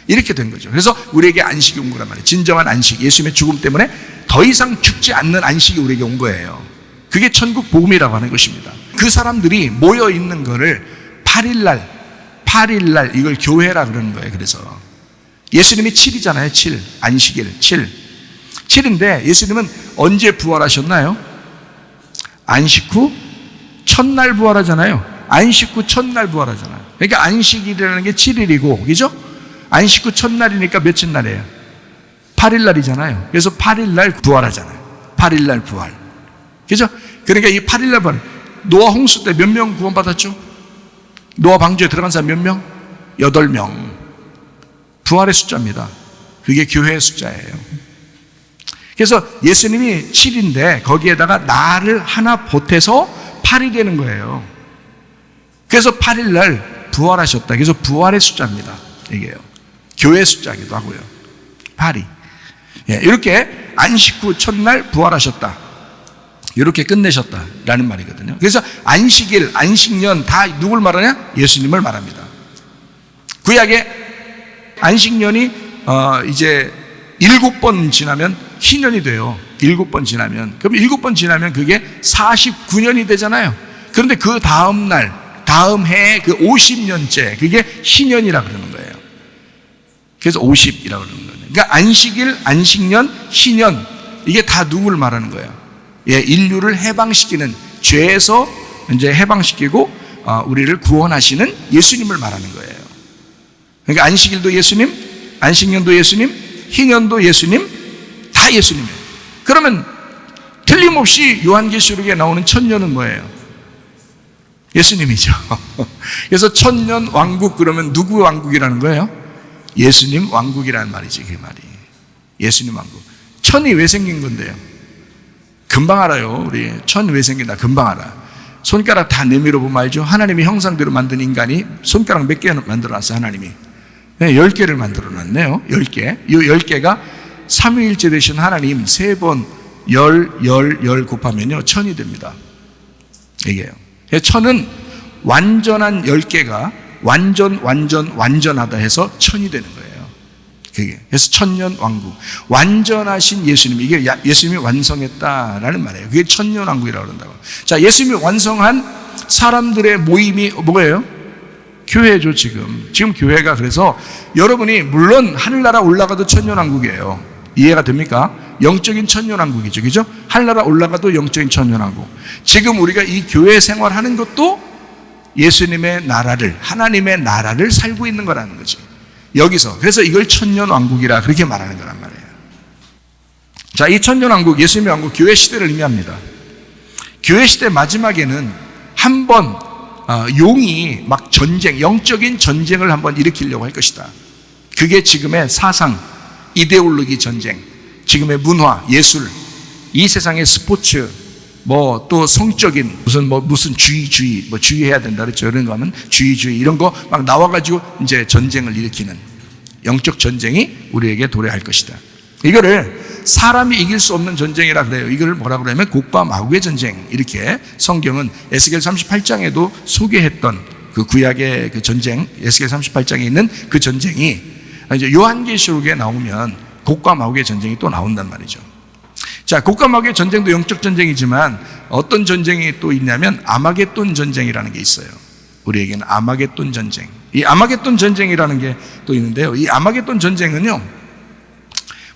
이렇게 된 거죠. 그래서 우리에게 안식이 온 거란 말이에요. 진정한 안식, 예수님의 죽음 때문에 더 이상 죽지 않는 안식이 우리에게 온 거예요. 그게 천국 복음이라고 하는 것입니다. 그 사람들이 모여 있는 거를 8일날 이걸 교회라 그러는 거예요. 그래서 예수님이 7이잖아요. 7, 안식일 7인데 예수님은 언제 부활하셨나요? 안식 후 첫날 부활하잖아요. 안식 후 첫날 부활하잖아요. 그러니까 안식일이라는 게 7일이고, 그죠? 안식 후 첫날이니까 몇째 날이에요? 8일날이잖아요. 그래서 8일날 부활하잖아요. 8일날 부활. 그죠? 그러니까 이 8일날 부활. 노아 홍수 때 몇 명 구원받았죠? 노아 방주에 들어간 사람 몇 명? 8명. 부활의 숫자입니다. 그게 교회의 숫자예요. 그래서 예수님이 7인데 거기에다가 나를 하나 보태서 8이 되는 거예요. 그래서 8일날 부활하셨다. 그래서 부활의 숫자입니다. 이게요. 교회 숫자기도 하고요. 8이. 이렇게 안식 후 첫날 부활하셨다. 이렇게 끝내셨다라는 말이거든요. 그래서 안식일, 안식년 다 누굴 말하냐? 예수님을 말합니다. 구약에 안식년이 이제 7번 지나면 희년이 돼요. 7번 지나면. 그럼 7번 지나면 그게 49년이 되잖아요. 그런데 그 다음 날, 다음 해에 그 50년째, 그게 희년이라 그러는 거예요. 그래서 50이라고 그러는 거예요. 그러니까 안식일, 안식년, 희년, 이게 다 누구를 말하는 거예요? 인류를 해방시키는, 죄에서 이제 해방시키고 우리를 구원하시는 예수님을 말하는 거예요. 그러니까 안식일도 예수님, 안식년도 예수님, 희년도 예수님, 다 예수님이에요. 그러면 틀림없이 요한계시록에 나오는 천년은 뭐예요? 예수님이죠. 그래서 천년 왕국, 그러면 누구 왕국이라는 거예요? 예수님 왕국이라는 말이지. 그 말이 예수님 왕국. 천이 왜 생긴 건데요? 금방 알아요. 우리 천 왜 생긴다 금방 알아. 손가락 다 내밀어 보면 알죠? 하나님의 형상대로 만든 인간이 손가락 몇 개 만들어놨어요. 하나님이 10개를 만들어놨네요. 10개. 이 10개가 삼위일체 되신 하나님 3번 열 곱하면요 천이 됩니다. 이게요. 천은 완전한 10개가 완전하다 해서 천이 되는 거예요. 그게. 그래서 천년 왕국. 완전하신 예수님. 이게 예수님이 완성했다라는 말이에요. 그게 천년 왕국이라고 그런다고. 자, 예수님이 완성한 사람들의 모임이 뭐예요? 교회죠, 지금. 지금 교회가. 그래서 여러분이 물론 하늘나라 올라가도 천년 왕국이에요. 이해가 됩니까? 영적인 천년 왕국이죠. 그죠? 하늘나라 올라가도 영적인 천년 왕국. 지금 우리가 이 교회 생활하는 것도 예수님의 나라를, 하나님의 나라를 살고 있는 거라는 거지. 여기서. 그래서 이걸 천년왕국이라 그렇게 말하는 거란 말이에요. 자, 이 천년왕국, 예수님의 왕국, 교회 시대를 의미합니다. 교회 시대 마지막에는 한번 용이 막 전쟁, 영적인 전쟁을 한번 일으키려고 할 것이다. 그게 지금의 사상, 이데올로기 전쟁, 지금의 문화, 예술, 이 세상의 스포츠, 또 성적인 무슨 주의, 주의해야 된다 그랬죠. 이런 거 하면 주의 이런 거 막 나와가지고 이제 전쟁을 일으키는 영적 전쟁이 우리에게 도래할 것이다. 이거를 사람이 이길 수 없는 전쟁이라 그래요. 이걸 뭐라 그러냐면 곡과 마구의 전쟁, 이렇게 성경은 에스겔 38장에도 소개했던 그 구약의 그 전쟁, 에스겔 38장에 있는 그 전쟁이 이제 요한계시록에 나오면 곡과 마구의 전쟁이 또 나온단 말이죠. 자, 곡과 마구의 전쟁도 영적 전쟁이지만 어떤 전쟁이 또 있냐면 아마겟돈 전쟁이라는 게 있어요. 우리에게는 아마겟돈 전쟁. 이 아마겟돈 전쟁이라는 게 또 있는데요. 이 아마겟돈 전쟁은요,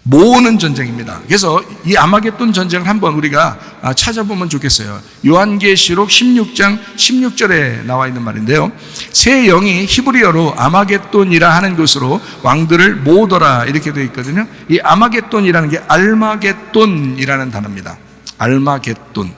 모으는 전쟁입니다. 그래서 이 아마겟돈 전쟁을 한번 우리가 찾아보면 좋겠어요. 요한계시록 16장 16절에 나와 있는 말인데요. 새 영이 히브리어로 아마겟돈이라 하는 것으로 왕들을 모으더라 이렇게 되어 있거든요. 이 아마겟돈이라는 게 알마겟돈이라는 단어입니다. 알마겟돈.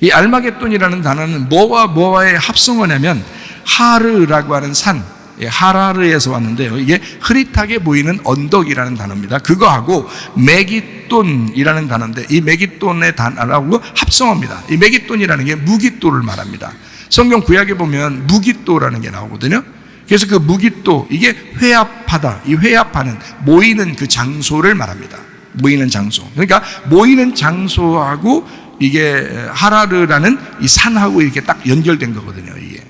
이 알마겟돈이라는 단어는 뭐와 뭐와의 합성어냐면 하르라고 하는 산, 하라르에서 왔는데요. 이게 흐릿하게 보이는 언덕이라는 단어입니다. 그거하고 메기돈이라는 단어인데 이 메기돈의 단어하고 합성어입니다. 이 메기돈이라는 게 무기또를 말합니다. 성경 구약에 보면 무기또라는 게 나오거든요. 그래서 그 무기또, 이게 회합하다, 이 회합하는, 모이는 그 장소를 말합니다. 모이는 장소. 그러니까 모이는 장소하고 이게 하라르라는 이 산하고 이렇게 딱 연결된 거거든요. 이게.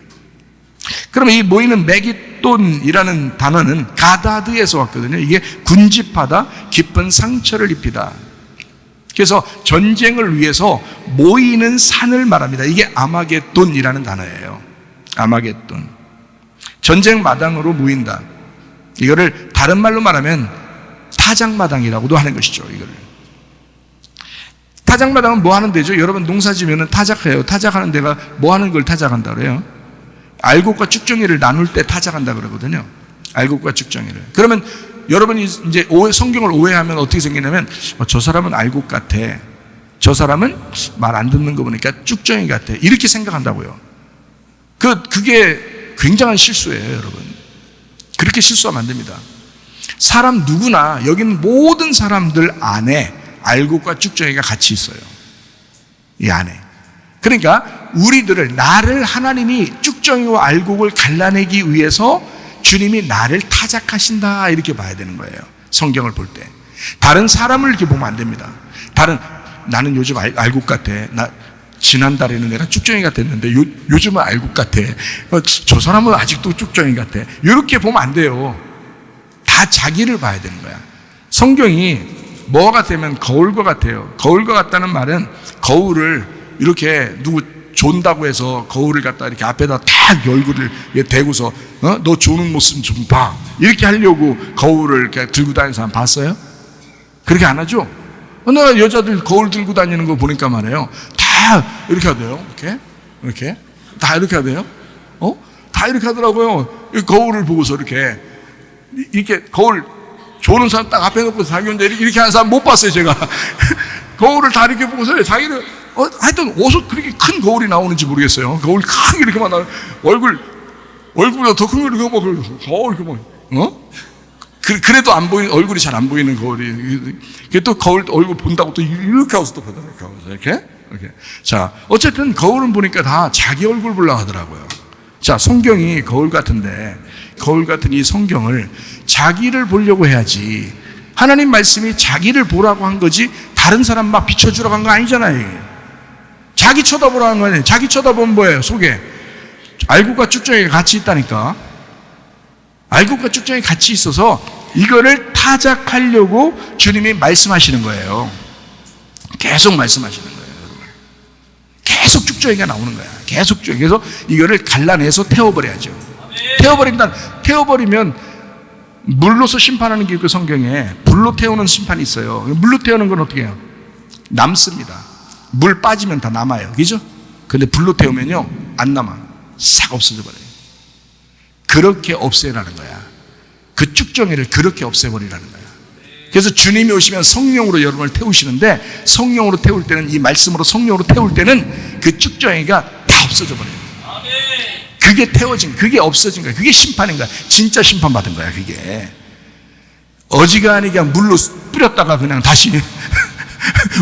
그러면 이 모이는 메기돈이라는 단어는 가다드에서 왔거든요. 이게 군집하다, 깊은 상처를 입히다. 그래서 전쟁을 위해서 모이는 산을 말합니다. 이게 아마겟돈이라는 단어예요. 아마겟돈. 전쟁 마당으로 모인다. 이거를 다른 말로 말하면 타작마당이라고도 하는 것이죠. 이거를. 타작마당은 뭐 하는 데죠? 여러분 농사 지면은 타작해요. 타작하는 데가 뭐 하는 걸 타작한다 그래요? 알곡과 쭉정이를 나눌 때 타작한다 그러거든요. 알곡과 쭉정이를. 그러면 여러분이 이제 성경을 오해하면 어떻게 생기냐면 저 사람은 알곡 같아, 저 사람은 말 안 듣는 거 보니까 쭉정이 같아, 이렇게 생각한다고요. 그게 굉장한 실수예요, 여러분. 그렇게 실수하면 안 됩니다. 사람 누구나, 여기는 모든 사람들 안에 알곡과 쭉정이가 같이 있어요. 이 안에. 그러니까 우리들을, 나를 하나님이 쭉정이와 알곡을 갈라내기 위해서 주님이 나를 타작하신다, 이렇게 봐야 되는 거예요. 성경을 볼 때. 다른 사람을 이렇게 보면 안 됩니다. 나는 요즘 알곡 같아. 지난달에는 내가 쭉정이 같았는데 요즘은 알곡 같아. 저 사람은 아직도 쭉정이 같아. 이렇게 보면 안 돼요. 다 자기를 봐야 되는 거야. 성경이 뭐 같으면 거울과 같아요. 거울과 같다는 말은 거울을 이렇게 누구 존다고 해서 거울을 갖다 이렇게 앞에다 딱 얼굴을 대고서 너 조는 모습 좀 봐, 이렇게 하려고 거울을 이렇게 들고 다니는 사람 봤어요? 그렇게 안 하죠? 내가 여자들 거울 들고 다니는 거 보니까 말이에요. 다 이렇게 하대요. 이렇게 다 이렇게 하대요. 다 이렇게 하더라고요. 거울을 보고서 이렇게 거울 조는 사람 딱 앞에 놓고 자기인데 이렇게 하는 사람 못 봤어요, 제가. 거울을 다 이렇게 보고서 자기는 하여튼 어디서 그렇게 큰 거울이 나오는지 모르겠어요. 거울 크게 이렇게만 나와요. 얼굴보다 더 큰 거 이렇게 막 거울 이렇게 막 그래도 안 보이는, 얼굴이 잘 안 보이는 거울이. 또 거울 얼굴 본다고 또 이렇게 하고서 또 보더라고요. 이렇게. 자, 어쨌든 거울은 보니까 다 자기 얼굴 보려고 하더라고요. 자, 성경이 거울 같은데, 거울 같은 이 성경을 자기를 보려고 해야지. 하나님 말씀이 자기를 보라고 한 거지 다른 사람 막 비춰주라고 한 거 아니잖아요. 자기 쳐다보라는 거 아니에요. 자기 쳐다보면 뭐예요? 속에 알곡과 쭉정이가 같이 있다니까. 알곡과 쭉정이 같이 있어서 이거를 타작하려고 주님이 말씀하시는 거예요. 계속 말씀하시는 거예요. 계속 쭉정이가 나오는 거야. 계속 쭉정이. 그래서 이거를 갈라내서 태워버려야죠. 태워버리면 물로서 심판하는 게 있고, 성경에 불로 태우는 심판이 있어요. 물로 태우는 건 어떻게 해요? 남습니다. 물 빠지면 다 남아요. 그죠? 근데 불로 태우면요, 안 남아. 싹 없어져 버려요. 그렇게 없애라는 거야. 그 쭉정이를 그렇게 없애버리라는 거예요. 그래서 주님이 오시면 성령으로 여러분을 태우시는데, 성령으로 태울 때는, 이 말씀으로 성령으로 태울 때는 그 쭉정이가 다 없어져 버려요. 그게 태워진, 그게 없어진 거야. 그게 심판인 거야. 진짜 심판받은 거야. 그게 어지간히 그냥 물로 뿌렸다가 그냥 다시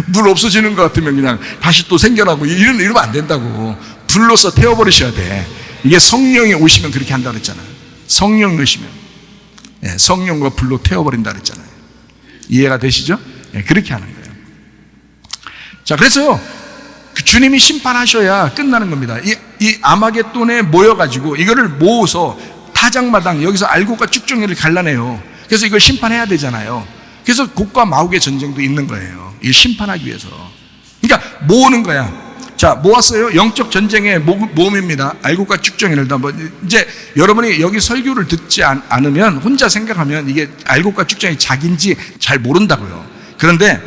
물 없어지는 것 같으면 그냥 다시 또 생겨나고 이러면 안 된다고. 불로서 태워버리셔야 돼. 이게 성령이 오시면 그렇게 한다고 그랬잖아요. 성령이 오시면, 성령과 불로 태워버린다 그랬잖아요. 이해가 되시죠? 그렇게 하는 거예요. 자, 그래서 주님이 심판하셔야 끝나는 겁니다. 이 아마겟돈에 모여가지고 이거를 모아서 타작마당, 여기서 알곡과 쭉정이를 갈라내요. 그래서 이걸 심판해야 되잖아요. 그래서 곡과 마옥의 전쟁도 있는 거예요. 이걸 심판하기 위해서. 그러니까 모으는 거야. 자, 모았어요. 영적 전쟁의 모음입니다. 알곡과 쭉정이를 다. 이제 여러분이 여기 설교를 듣지 않으면, 혼자 생각하면 이게 알곡과 쭉정이 자기인지 잘 모른다고요. 그런데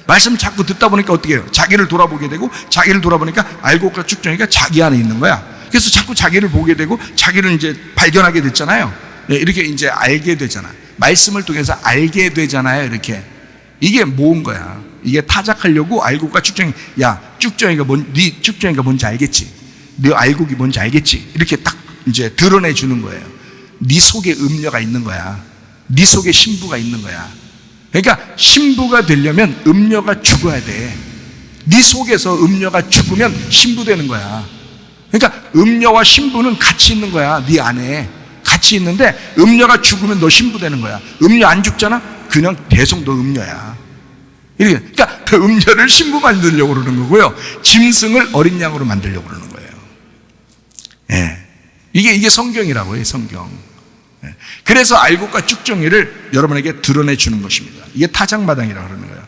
말씀 자꾸 듣다 보니까 어떻게 해요? 자기를 돌아보게 되고, 자기를 돌아보니까 알곡과 쭉정이가 자기 안에 있는 거야. 그래서 자꾸 자기를 보게 되고, 자기를 이제 발견하게 됐잖아요. 이렇게 이제 알게 되잖아. 말씀을 통해서 알게 되잖아요. 이렇게. 이게 모은 거야. 이게 타작하려고 알곡과 쭉정이, 야, 쭉정이가 네 쭉정이가 뭔지 알겠지? 네 알곡이 뭔지 알겠지? 이렇게 딱 이제 드러내 주는 거예요. 네 속에 음녀가 있는 거야. 네 속에 신부가 있는 거야. 그러니까 신부가 되려면 음녀가 죽어야 돼. 네 속에서 음녀가 죽으면 신부 되는 거야. 그러니까 음녀와 신부는 같이 있는 거야. 네 안에 같이 있는데, 음녀가 죽으면 너 신부 되는 거야. 음녀 안 죽잖아? 그냥 계속 너 음녀야. 그러니까 그 음녀를 신부 만들려고 그러는 거고요, 짐승을 어린 양으로 만들려고 그러는 거예요. 이게 성경이라고 해요. 성경. 그래서 알곡과 쭉정이를 여러분에게 드러내 주는 것입니다. 이게 타작마당이라고 그러는 거예요.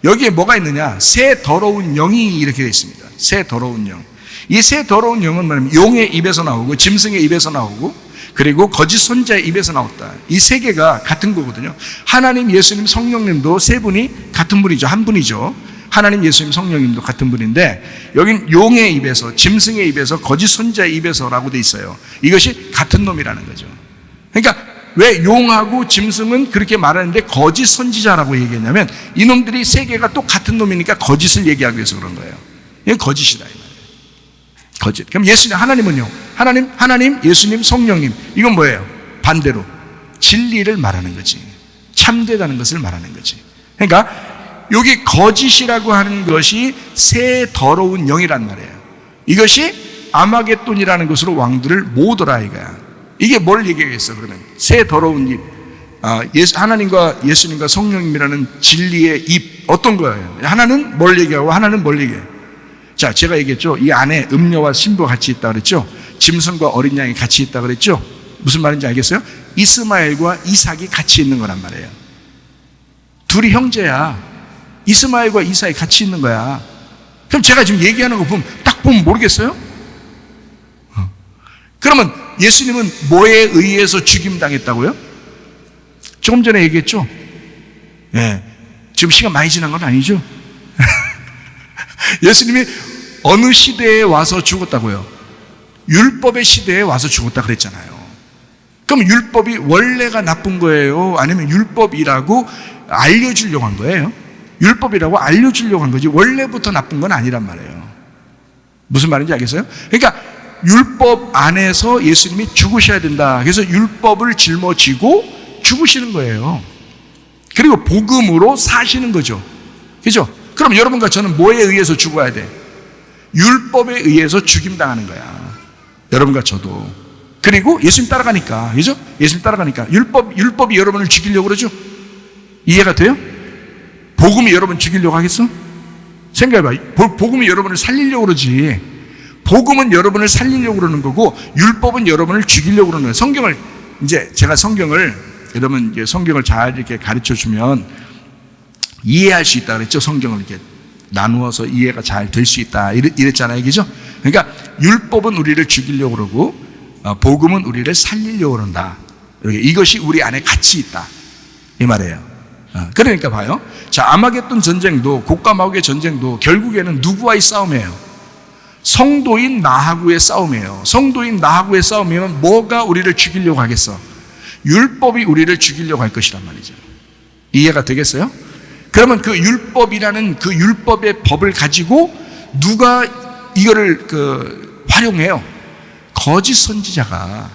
여기에 뭐가 있느냐? 새 더러운 영이 이렇게 되어 있습니다. 새 더러운 영. 이 새 더러운 영은 뭐냐면 용의 입에서 나오고, 짐승의 입에서 나오고, 그리고 거짓 선자의 입에서 나왔다. 이 세 개가 같은 거거든요. 하나님, 예수님, 성령님도 세 분이 같은 분이죠. 한 분이죠. 하나님, 예수님, 성령님도 같은 분인데, 여긴 용의 입에서, 짐승의 입에서, 거짓 선자의 입에서라고 돼 있어요. 이것이 같은 놈이라는 거죠. 그러니까 왜 용하고 짐승은 그렇게 말하는데 거짓 선지자라고 얘기했냐면, 이놈들이 세 개가 또 같은 놈이니까 거짓을 얘기하기 위해서 그런 거예요. 이건 거짓이다, 이 말이에요. 거짓. 그럼 예수님, 하나님은요? 하나님, 예수님, 성령님. 이건 뭐예요? 반대로 진리를 말하는 거지. 참되다는 것을 말하는 거지. 그러니까 여기 거짓이라고 하는 것이 새 더러운 영이란 말이에요. 이것이 아마겟돈이라는 것으로 왕들을 모으더라 이거야. 이게 뭘 얘기하겠어? 그러면 새 더러운 입, 하나님과 예수님과 성령님이라는 진리의 입, 어떤 거예요? 하나는 뭘 얘기하고 하나는 뭘 얘기해요? 자, 제가 얘기했죠. 이 안에 음녀와 신부가 같이 있다 그랬죠. 짐승과 어린 양이 같이 있다 그랬죠. 무슨 말인지 알겠어요? 이스마엘과 이삭이 같이 있는 거란 말이에요. 둘이 형제야. 이스마엘과 이삭이 같이 있는 거야. 그럼 제가 지금 얘기하는 거 딱 보면 모르겠어요? 그러면 예수님은 뭐에 의해서 죽임당했다고요? 조금 전에 얘기했죠. 지금 시간 많이 지난 건 아니죠? 예수님이 어느 시대에 와서 죽었다고요? 율법의 시대에 와서 죽었다 그랬잖아요. 그럼 율법이 원래가 나쁜 거예요? 아니면 율법이라고 알려주려고 한 거예요? 율법이라고 알려주려고 한 거지 원래부터 나쁜 건 아니란 말이에요. 무슨 말인지 알겠어요? 그러니까 율법 안에서 예수님이 죽으셔야 된다. 그래서 율법을 짊어지고 죽으시는 거예요. 그리고 복음으로 사시는 거죠. 그죠? 그럼 여러분과 저는 뭐에 의해서 죽어야 돼? 율법에 의해서 죽임당하는 거야. 여러분과 저도. 그리고 예수님 따라가니까. 그죠? 예수님 따라가니까. 율법이 여러분을 죽이려고 그러죠? 이해가 돼요? 복음이 여러분 죽이려고 하겠어? 생각해봐. 복음이 여러분을 살리려고 그러지. 복음은 여러분을 살리려고 그러는 거고, 율법은 여러분을 죽이려고 그러는 거예요. 성경을, 이제 제가 여러분 성경을 잘 이렇게 가르쳐 주면 이해할 수 있다 그랬죠? 성경을 이렇게 나누어서 이해가 잘 될 수 있다. 이랬잖아요. 그죠? 그러니까 율법은 우리를 죽이려고 그러고, 복음은 우리를 살리려고 그런다. 이것이 우리 안에 같이 있다. 이 말이에요. 그러니까 봐요. 자, 아마겟돈 전쟁도, 곡과 마옥의 전쟁도 결국에는 누구와의 싸움이에요? 성도인 나하고의 싸움이에요. 성도인 나하고의 싸움이면 뭐가 우리를 죽이려고 하겠어? 율법이 우리를 죽이려고 할 것이란 말이죠. 이해가 되겠어요? 그러면 그 율법이라는 그 율법의 법을 가지고 누가 이거를 활용해요? 거짓 선지자가.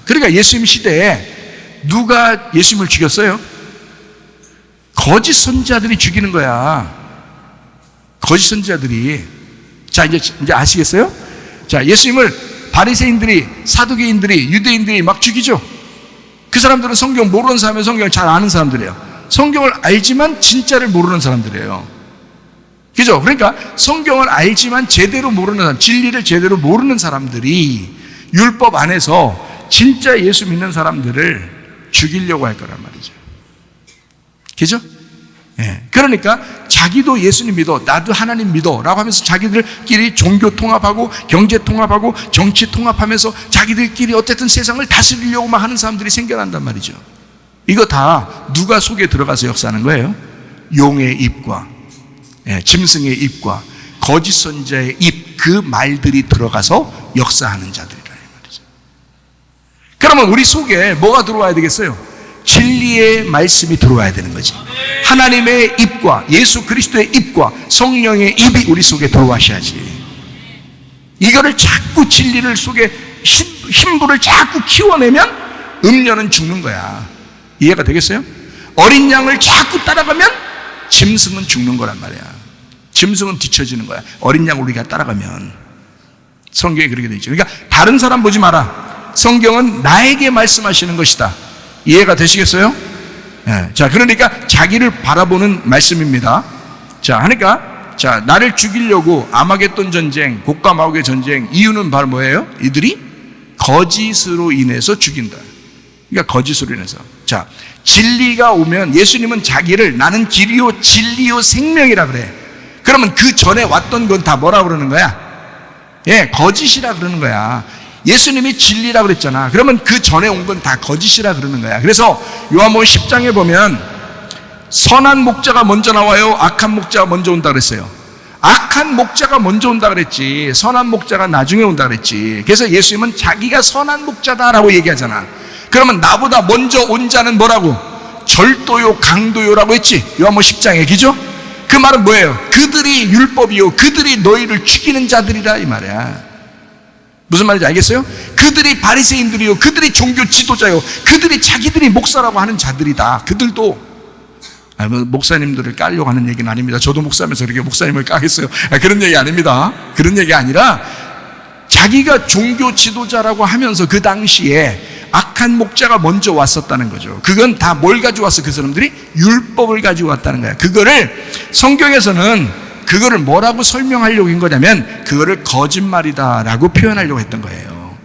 그러니까 예수님 시대에 누가 예수님을 죽였어요? 거짓 선지자들이 죽이는 거야. 거짓 선지자들이. 자, 이제 아시겠어요? 자, 예수님을 바리새인들이, 사두개인들이, 유대인들이 막 죽이죠. 그 사람들은 성경 모르는 사람이에요? 성경을 잘 아는 사람들이에요? 성경을 알지만 진짜를 모르는 사람들이에요. 그죠? 그러니까 성경을 알지만 제대로 모르는 사람, 진리를 제대로 모르는 사람들이 율법 안에서 진짜 예수 믿는 사람들을 죽이려고 할 거란 말이죠. 그죠? 예. 그러니까 자기도 예수님 믿어, 나도 하나님 믿어 라고 하면서 자기들끼리 종교 통합하고 경제 통합하고 정치 통합하면서 자기들끼리 어쨌든 세상을 다스리려고 막 하는 사람들이 생겨난단 말이죠. 이거 다 누가 속에 들어가서 역사하는 거예요? 용의 입과 짐승의 입과 거짓 선지자의 입, 그 말들이 들어가서 역사하는 자들이라 말이죠. 그러면 우리 속에 뭐가 들어와야 되겠어요? 진리의 말씀이 들어와야 되는 거지. 하나님의 입과 예수 그리스도의 입과 성령의 입이 우리 속에 들어와셔야지. 이거를 자꾸 진리를 속에 힘부를 자꾸 키워내면 음녀는 죽는 거야. 이해가 되겠어요? 어린 양을 자꾸 따라가면 짐승은 죽는 거란 말이야. 짐승은 뒤처지는 거야. 어린 양을 우리가 따라가면. 성경에 그렇게 되어 있죠. 그러니까 다른 사람 보지 마라. 성경은 나에게 말씀하시는 것이다. 이해가 되시겠어요? 네. 자, 그러니까 자기를 바라보는 말씀입니다. 자, 하니까 나를 죽이려고 아마겟돈 전쟁, 곡과 마곡의 전쟁, 이유는 바로 뭐예요? 이들이 거짓으로 인해서 죽인다. 그러니까 거짓으로 인해서. 자, 진리가 오면 예수님은 자기를 나는 길이요 진리요 생명이라 그래. 그러면 그 전에 왔던 건 다 뭐라 그러는 거야? 예, 거짓이라 그러는 거야. 예수님이 진리라 그랬잖아. 그러면 그 전에 온 건 다 거짓이라 그러는 거야. 그래서 요한복음 10장에 보면 선한 목자가 먼저 나와요, 악한 목자가 먼저 온다 그랬어요. 악한 목자가 먼저 온다 그랬지, 선한 목자가 나중에 온다 그랬지. 그래서 예수님은 자기가 선한 목자다라고 얘기하잖아. 그러면 나보다 먼저 온 자는 뭐라고? 절도요 강도요라고 했지, 요한복음 10장에. 그죠? 그 말은 뭐예요? 그들이 율법이요 그들이 너희를 죽이는 자들이라 이 말이야. 무슨 말인지 알겠어요? 그들이 바리새인들이요 그들이 종교 지도자요 그들이 자기들이 목사라고 하는 자들이다. 그들도 목사님들을 까려고 하는 얘기는 아닙니다. 저도 목사면서 그렇게 목사님을 까겠어요? 그런 얘기 아닙니다. 그런 얘기 아니라 자기가 종교 지도자라고 하면서 그 당시에 악한 목자가 먼저 왔었다는 거죠. 그건 다 뭘 가지고 왔어? 그 사람들이 율법을 가지고 왔다는 거야. 그거를 성경에서는 그거를 뭐라고 설명하려고 한 거냐면 그거를 거짓말이다라고 표현하려고 했던 거예요.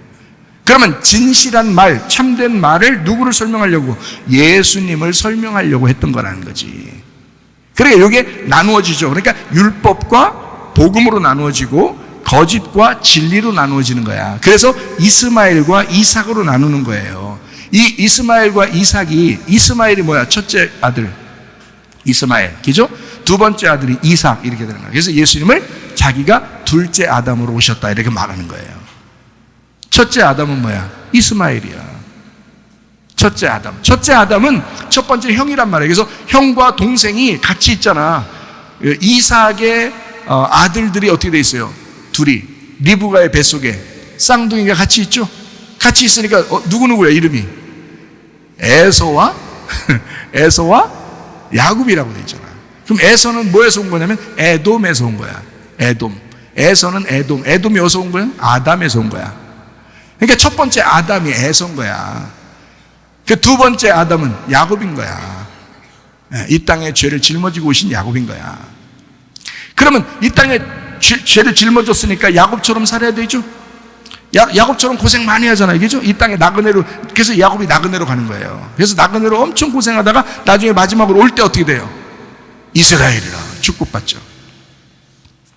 그러면 진실한 말, 참된 말을 누구를 설명하려고? 예수님을 설명하려고 했던 거라는 거지. 그러니까 이게 나누어지죠. 그러니까 율법과 복음으로 나누어지고 거짓과 진리로 나누어지는 거야. 그래서 이스마엘과 이삭으로 나누는 거예요. 이 이스마엘과 이삭이, 이스마엘이 뭐야? 첫째 아들 이스마엘, 그죠? 두 번째 아들이 이삭, 이렇게 되는 거예요. 그래서 예수님을 자기가 둘째 아담으로 오셨다 이렇게 말하는 거예요. 첫째 아담은 뭐야? 이스마엘이야. 첫째 아담. 첫째 아담은 첫 번째 형이란 말이에요. 그래서 형과 동생이 같이 있잖아. 이삭의 아들들이 어떻게 돼 있어요? 둘이 리브가의 뱃속에 쌍둥이가 같이 있죠. 같이 있으니까 누구누구야 이름이? 에서와 에서와 야곱이라고 돼 있잖아. 그럼 에서는 뭐에서 온 거냐면 에돔에서 온 거야. 에돔. 에서는 에돔. 에돔이 어디서 온 거야? 아담에서 온 거야. 그러니까 첫 번째 아담이 에서인 거야. 그 두 번째 아담은 야곱인 거야. 이 땅에 죄를 짊어지고 오신 야곱인 거야. 그러면 이 땅에 죄를 짊어졌으니까 야곱처럼 살아야 되죠. 야곱처럼 고생 많이 하잖아요. 그죠? 이 땅에 나그네로. 그래서 야곱이 나그네로 가는 거예요. 그래서 나그네로 엄청 고생하다가 나중에 마지막으로 올 때 어떻게 돼요? 이스라엘이라 축복받죠.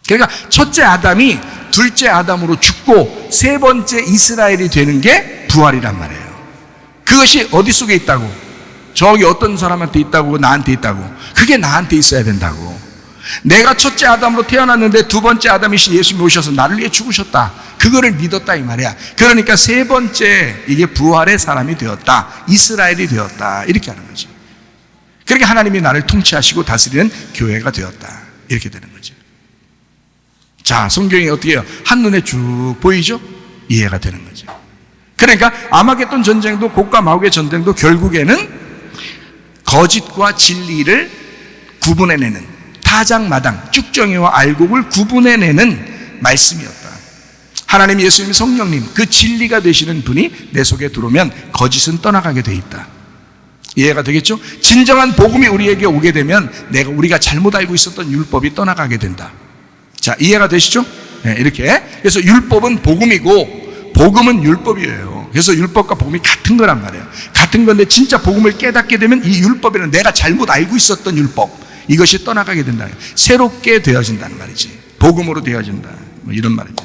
그러니까 첫째 아담이 둘째 아담으로 죽고 세 번째 이스라엘이 되는 게 부활이란 말이에요. 그것이 어디 속에 있다고? 저기 어떤 사람한테 있다고? 나한테 있다고? 그게 나한테 있어야 된다고. 내가 첫째 아담으로 태어났는데 두 번째 아담이신 예수님이 오셔서 나를 위해 죽으셨다. 그거를 믿었다 이 말이야. 그러니까 세 번째 이게 부활의 사람이 되었다. 이스라엘이 되었다. 이렇게 하는 거지. 그러니까 하나님이 나를 통치하시고 다스리는 교회가 되었다. 이렇게 되는 거죠. 자, 성경이 어떻게 해요? 한눈에 쭉 보이죠? 이해가 되는 거죠. 그러니까 아마겟돈 전쟁도 곡과 마곡의 전쟁도 결국에는 거짓과 진리를 구분해내는, 타작마당, 쭉정이와 알곡을 구분해내는 말씀이었다. 하나님, 예수님, 성령님, 그 진리가 되시는 분이 내 속에 들어오면 거짓은 떠나가게 돼 있다. 이해가 되겠죠? 진정한 복음이 우리에게 오게 되면 우리가 잘못 알고 있었던 율법이 떠나가게 된다. 자, 이해가 되시죠? 네, 이렇게. 그래서 율법은 복음이고 복음은 율법이에요. 그래서 율법과 복음이 같은 거란 말이에요. 같은 건데 진짜 복음을 깨닫게 되면 이 율법에는 내가 잘못 알고 있었던 율법, 이것이 떠나가게 된다. 새롭게 되어진다는 말이지. 복음으로 되어진다. 뭐 이런 말입니다.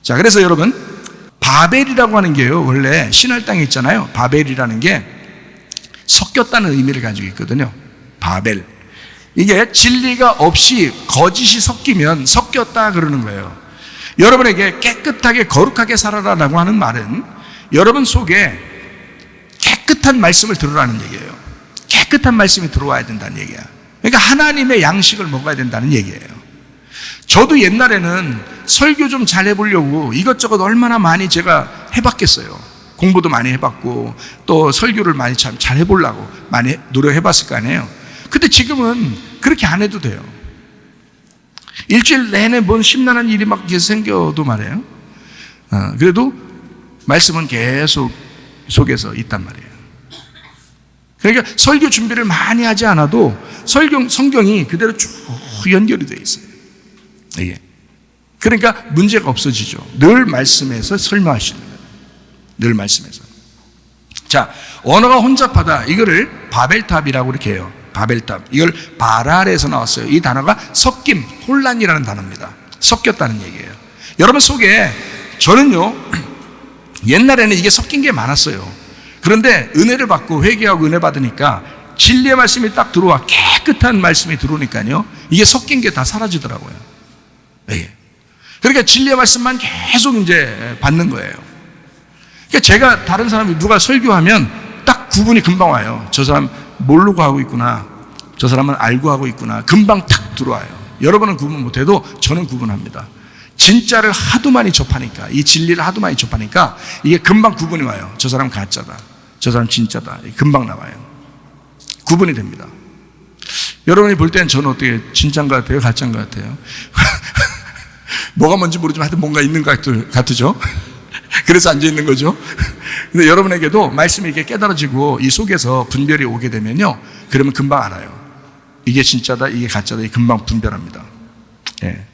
자, 그래서 여러분, 바벨이라고 하는 게요, 원래 신할 땅에 있잖아요. 바벨이라는 게 섞였다는 의미를 가지고 있거든요. 바벨. 이게 진리가 없이 거짓이 섞이면 섞였다 그러는 거예요. 여러분에게 깨끗하게 거룩하게 살아라라고 하는 말은 여러분 속에 깨끗한 말씀을 들으라는 얘기예요. 깨끗한 말씀이 들어와야 된다는 얘기야. 그러니까 하나님의 양식을 먹어야 된다는 얘기예요. 저도 옛날에는 설교 좀 잘 해보려고 이것저것 얼마나 많이 제가 해봤겠어요. 공부도 많이 해봤고 또 설교를 많이 잘 해보려고 많이 노력해봤을 거 아니에요. 근데 지금은 그렇게 안 해도 돼요. 일주일 내내 뭔 심란한 일이 막 생겨도 말이에요. 그래도 말씀은 계속 속에서 있단 말이에요. 그러니까 설교 준비를 많이 하지 않아도 성경이 그대로 쭉 연결이 되어 있어요. 이게. 그러니까 문제가 없어지죠. 늘 말씀에서 설명하시는 거예요. 늘 말씀에서. 자, 언어가 혼잡하다. 이거를 바벨탑이라고 이렇게 해요. 바벨탑. 이걸 바랄에서 나왔어요. 이 단어가 섞임, 혼란이라는 단어입니다. 섞였다는 얘기예요. 여러분 속에 저는요, 옛날에는 이게 섞인 게 많았어요. 그런데 은혜를 받고 회개하고 은혜 받으니까 진리의 말씀이 딱 들어와 깨끗한 말씀이 들어오니까요, 이게 섞인 게 다 사라지더라고요. 네. 그러니까 진리의 말씀만 계속 이제 받는 거예요. 그러니까 제가 다른 사람이 누가 설교하면 딱 구분이 금방 와요. 저 사람 모르고 하고 있구나, 저 사람은 알고 하고 있구나. 금방 탁 들어와요. 여러분은 구분 못해도 저는 구분합니다. 진짜를 하도 많이 접하니까, 이 진리를 하도 많이 접하니까 이게 금방 구분이 와요. 저 사람 가짜다, 저 사람 진짜다. 금방 나와요. 구분이 됩니다. 여러분이 볼 때는 저는 어떻게 진짜인 것 같아요? 가짜인 것 같아요? 뭐가 뭔지 모르지만 하여튼 뭔가 있는 것 같으죠? 그래서 앉아있는 거죠. 근데 여러분에게도 말씀이 이렇게 깨달아지고 이 속에서 분별이 오게 되면요, 그러면 금방 알아요. 이게 진짜다, 이게 가짜다, 이게 금방 분별합니다. 예.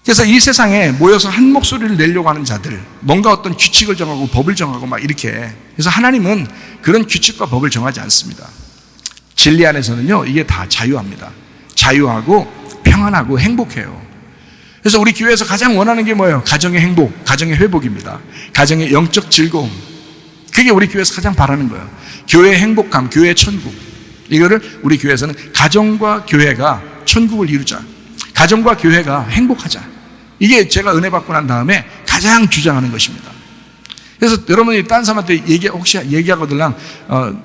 그래서 이 세상에 모여서 한 목소리를 내려고 하는 자들, 뭔가 어떤 규칙을 정하고 법을 정하고 막 이렇게. 그래서 하나님은 그런 규칙과 법을 정하지 않습니다. 진리 안에서는요, 이게 다 자유합니다. 자유하고 평안하고 행복해요. 그래서 우리 교회에서 가장 원하는 게 뭐예요? 가정의 행복, 가정의 회복입니다. 가정의 영적 즐거움. 그게 우리 교회에서 가장 바라는 거예요. 교회의 행복감, 교회의 천국. 이거를 우리 교회에서는 가정과 교회가 천국을 이루자, 가정과 교회가 행복하자. 이게 제가 은혜 받고 난 다음에 가장 주장하는 것입니다. 그래서 여러분이 딴 사람한테 혹시 얘기하거들랑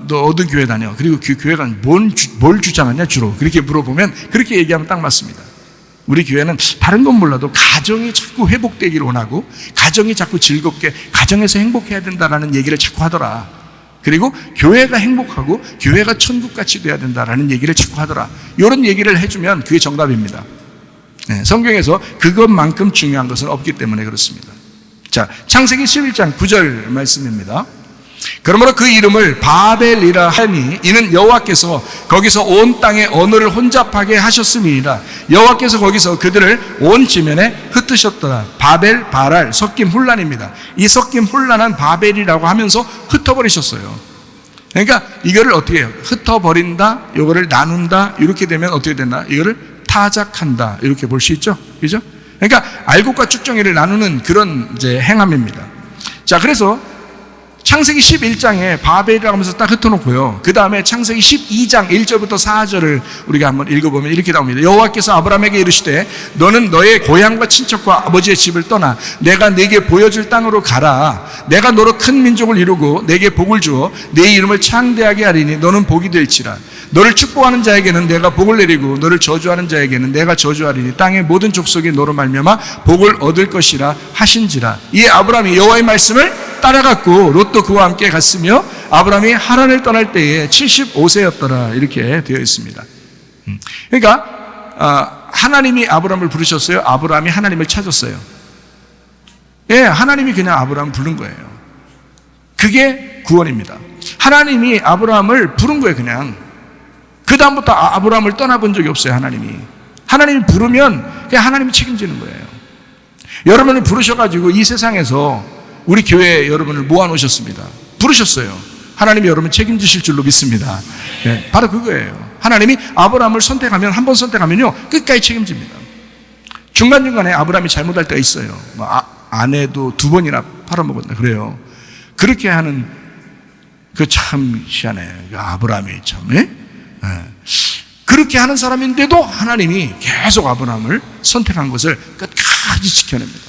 너 어떤 교회 다녀? 그리고 그 교회가 뭘 주장하냐 주로? 그렇게 물어보면 그렇게 얘기하면 딱 맞습니다. 우리 교회는 다른 건 몰라도 가정이 자꾸 회복되기를 원하고, 가정이 자꾸 즐겁게, 가정에서 행복해야 된다라는 얘기를 자꾸 하더라. 그리고 교회가 행복하고 교회가 천국같이 돼야 된다라는 얘기를 자꾸 하더라. 이런 얘기를 해주면 그게 정답입니다. 네, 성경에서 그것만큼 중요한 것은 없기 때문에 그렇습니다. 자, 창세기 11장 9절 말씀입니다. 그러므로 그 이름을 바벨이라 하니 이는 여호와께서 거기서 온 땅의 언어를 혼잡하게 하셨음이니라. 여호와께서 거기서 그들을 온 지면에 흩으셨더라. 바벨, 바랄, 섞임 혼란입니다. 이 섞임 혼란한 바벨이라고 하면서 흩어버리셨어요. 그러니까 이거를 어떻게 해요? 흩어버린다, 이거를 나눈다, 이렇게 되면 어떻게 된다? 이거를 타작한다, 이렇게 볼 수 있죠, 그죠? 그러니까 알곡과 쭉정이를 나누는 그런 이제 행함입니다. 자, 그래서 창세기 11장에 바벨이라고 하면서 딱 흩어놓고요. 그 다음에 창세기 12장 1절부터 4절을 우리가 한번 읽어보면 이렇게 나옵니다. 여호와께서 아브라함에게 이르시되 너는 너의 고향과 친척과 아버지의 집을 떠나 내가 네게 보여줄 땅으로 가라. 내가 너로 큰 민족을 이루고 네게 복을 주어 네 이름을 창대하게 하리니 너는 복이 될지라. 너를 축복하는 자에게는 내가 복을 내리고 너를 저주하는 자에게는 내가 저주하리니 땅의 모든 족속이 너로 말미암아 복을 얻을 것이라 하신지라. 이에 아브라함이 여호와의 말씀을 따라갔고 롯도 그와 함께 갔으며 아브라함이 하란을 떠날 때에 75세였더라 이렇게 되어 있습니다. 그러니까 하나님이 아브라함을 부르셨어요? 아브라함이 하나님을 찾았어요? 예, 하나님이 그냥 아브라함을 부른 거예요. 그게 구원입니다. 하나님이 아브라함을 부른 거예요. 그냥 그 다음부터 아브라함을 떠나본 적이 없어요. 하나님이 부르면 그냥 하나님이 책임지는 거예요. 여러분을 부르셔가지고 이 세상에서 우리 교회에 여러분을 모아놓으셨습니다. 부르셨어요. 하나님이 여러분 책임지실 줄로 믿습니다. 네, 바로 그거예요. 하나님이 아브라함을 선택하면, 한 번 선택하면요 끝까지 책임집니다. 중간중간에 아브라함이 잘못할 때가 있어요. 아내도 2번이나 팔아먹었나 그래요. 그렇게 하는 그 참 희한해. 아브라함이 참 그렇게 하는 사람인데도 하나님이 계속 아브라함을 선택한 것을 끝까지 지켜냅니다.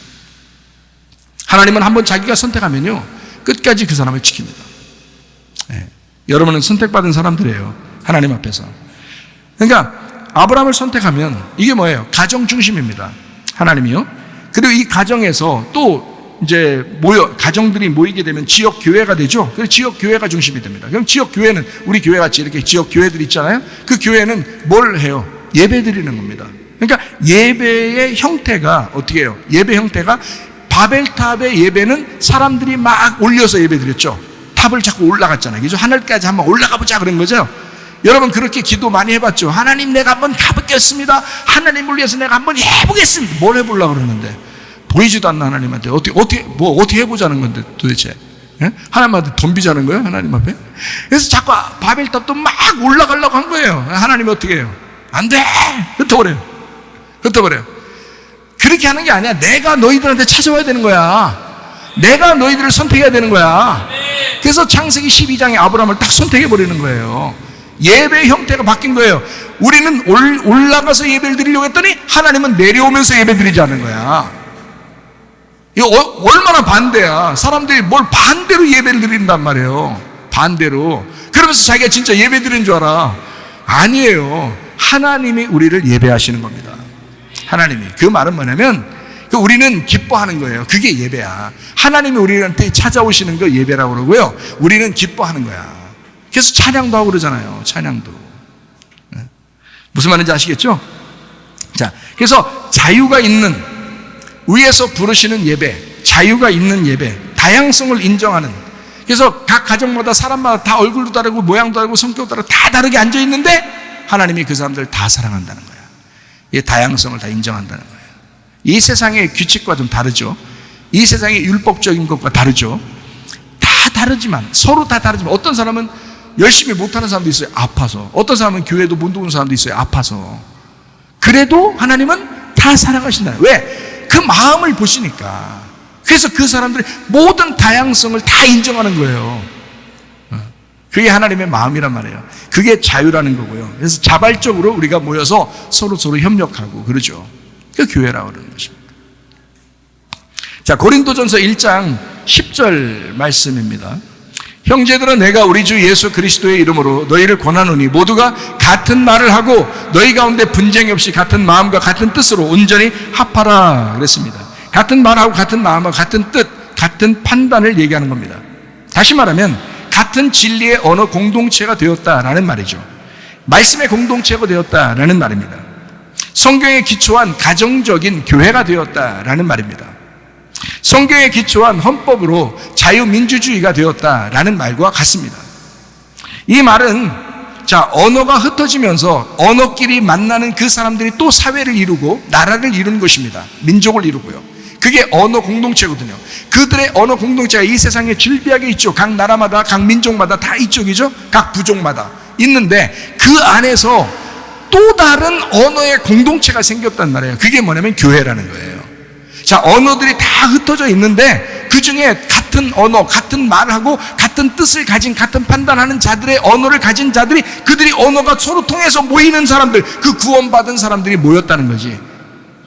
하나님은 한번 자기가 선택하면요 끝까지 그 사람을 지킵니다. 여러분은 선택받은 사람들이에요. 하나님 앞에서. 그러니까 아브라함을 선택하면 이게 뭐예요? 가정 중심입니다. 하나님이요. 그리고 이 가정에서 또 이제 가정들이 모이게 되면 지역 교회가 되죠. 그래서 지역 교회가 중심이 됩니다. 그럼 지역 교회는 우리 교회 같이 이렇게 지역 교회들 있잖아요. 그 교회는 뭘 해요? 예배 드리는 겁니다. 그러니까 예배의 형태가 어떻게 해요? 예배 형태가 바벨탑의 예배는 사람들이 막 올려서 예배 드렸죠. 탑을 자꾸 올라갔잖아요. 그죠? 하늘까지 한번 올라가 보자 그런 거죠. 여러분 그렇게 기도 많이 해봤죠. 하나님 내가 한번 가보겠습니다. 하나님을 위해서 내가 한번 해보겠습니다. 뭘 해보려고 그러는데 보이지도 않는 하나님한테 어떻게 해보자는 건데 도대체? 예? 하나님한테 덤비자는 거예요? 하나님 앞에? 그래서 자꾸 바벨탑도 막 올라가려고 한 거예요. 하나님이 어떻게 해요? 안 돼! 흩어버려요. 그렇게 하는 게 아니야. 내가 너희들한테 찾아와야 되는 거야. 내가 너희들을 선택해야 되는 거야. 그래서 창세기 12장에 아브라함을 딱 선택해버리는 거예요. 예배 형태가 바뀐 거예요. 우리는 올라가서 예배를 드리려고 했더니 하나님은 내려오면서 예배 드리자는 거야. 이거 얼마나 반대야. 사람들이 뭘 반대로 예배를 드린단 말이에요. 반대로. 그러면서 자기가 진짜 예배 드리는 줄 알아. 아니에요. 하나님이 우리를 예배하시는 겁니다. 하나님이. 그 말은 뭐냐면 우리는 기뻐하는 거예요. 그게 예배야. 하나님이 우리한테 찾아오시는 거 예배라고 그러고요. 우리는 기뻐하는 거야. 그래서 찬양도 하고 그러잖아요. 찬양도. 무슨 말인지 아시겠죠? 자, 그래서 자유가 있는, 위에서 부르시는 예배, 자유가 있는 예배, 다양성을 인정하는. 그래서 각 가정마다 사람마다 다 얼굴도 다르고 모양도 다르고 성격도 다르고 다 다르게 앉아 있는데 하나님이 그 사람들 다 사랑한다는 거야. 이 다양성을 다 인정한다는 거예요. 이 세상의 규칙과 좀 다르죠. 이 세상의 율법적인 것과 다르죠. 다 다르지만, 서로 다 다르지만, 어떤 사람은 열심히 못하는 사람도 있어요. 아파서. 어떤 사람은 교회도 못 오는 사람도 있어요. 아파서. 그래도 하나님은 다 사랑하신다. 왜? 그 마음을 보시니까. 그래서 그 사람들이 모든 다양성을 다 인정하는 거예요. 그게 하나님의 마음이란 말이에요. 그게 자유라는 거고요. 그래서 자발적으로 우리가 모여서 서로 협력하고 그러죠. 그 교회라고 그러는 것입니다. 자, 고린도전서 1장 10절 말씀입니다. 형제들아, 내가 우리 주 예수 그리스도의 이름으로 너희를 권하노니 모두가 같은 말을 하고 너희 가운데 분쟁이 없이 같은 마음과 같은 뜻으로 온전히 합하라 그랬습니다. 같은 말하고 같은 마음과 같은 뜻, 같은 판단을 얘기하는 겁니다. 다시 말하면 같은 진리의 언어 공동체가 되었다라는 말이죠. 말씀의 공동체가 되었다라는 말입니다. 성경에 기초한 가정적인 교회가 되었다라는 말입니다. 성경에 기초한 헌법으로 자유민주주의가 되었다라는 말과 같습니다. 이 말은 언어가 흩어지면서 언어끼리 만나는 그 사람들이 또 사회를 이루고 나라를 이루는 것입니다. 민족을 이루고요. 그게 언어 공동체거든요. 그들의 언어 공동체가 이 세상에 질비하게 있죠. 각 나라마다, 각 민족마다 다 이쪽이죠. 각 부족마다 있는데 그 안에서 또 다른 언어의 공동체가 생겼단 말이에요. 그게 뭐냐면 교회라는 거예요. 자, 언어들이 다 흩어져 있는데 그 중에 같은 같은 언어, 같은 말하고 같은 뜻을 가진, 같은 판단하는 자들의 언어를 가진 자들이, 그들이 언어가 서로 통해서 모이는 사람들, 그 구원받은 사람들이 모였다는 거지.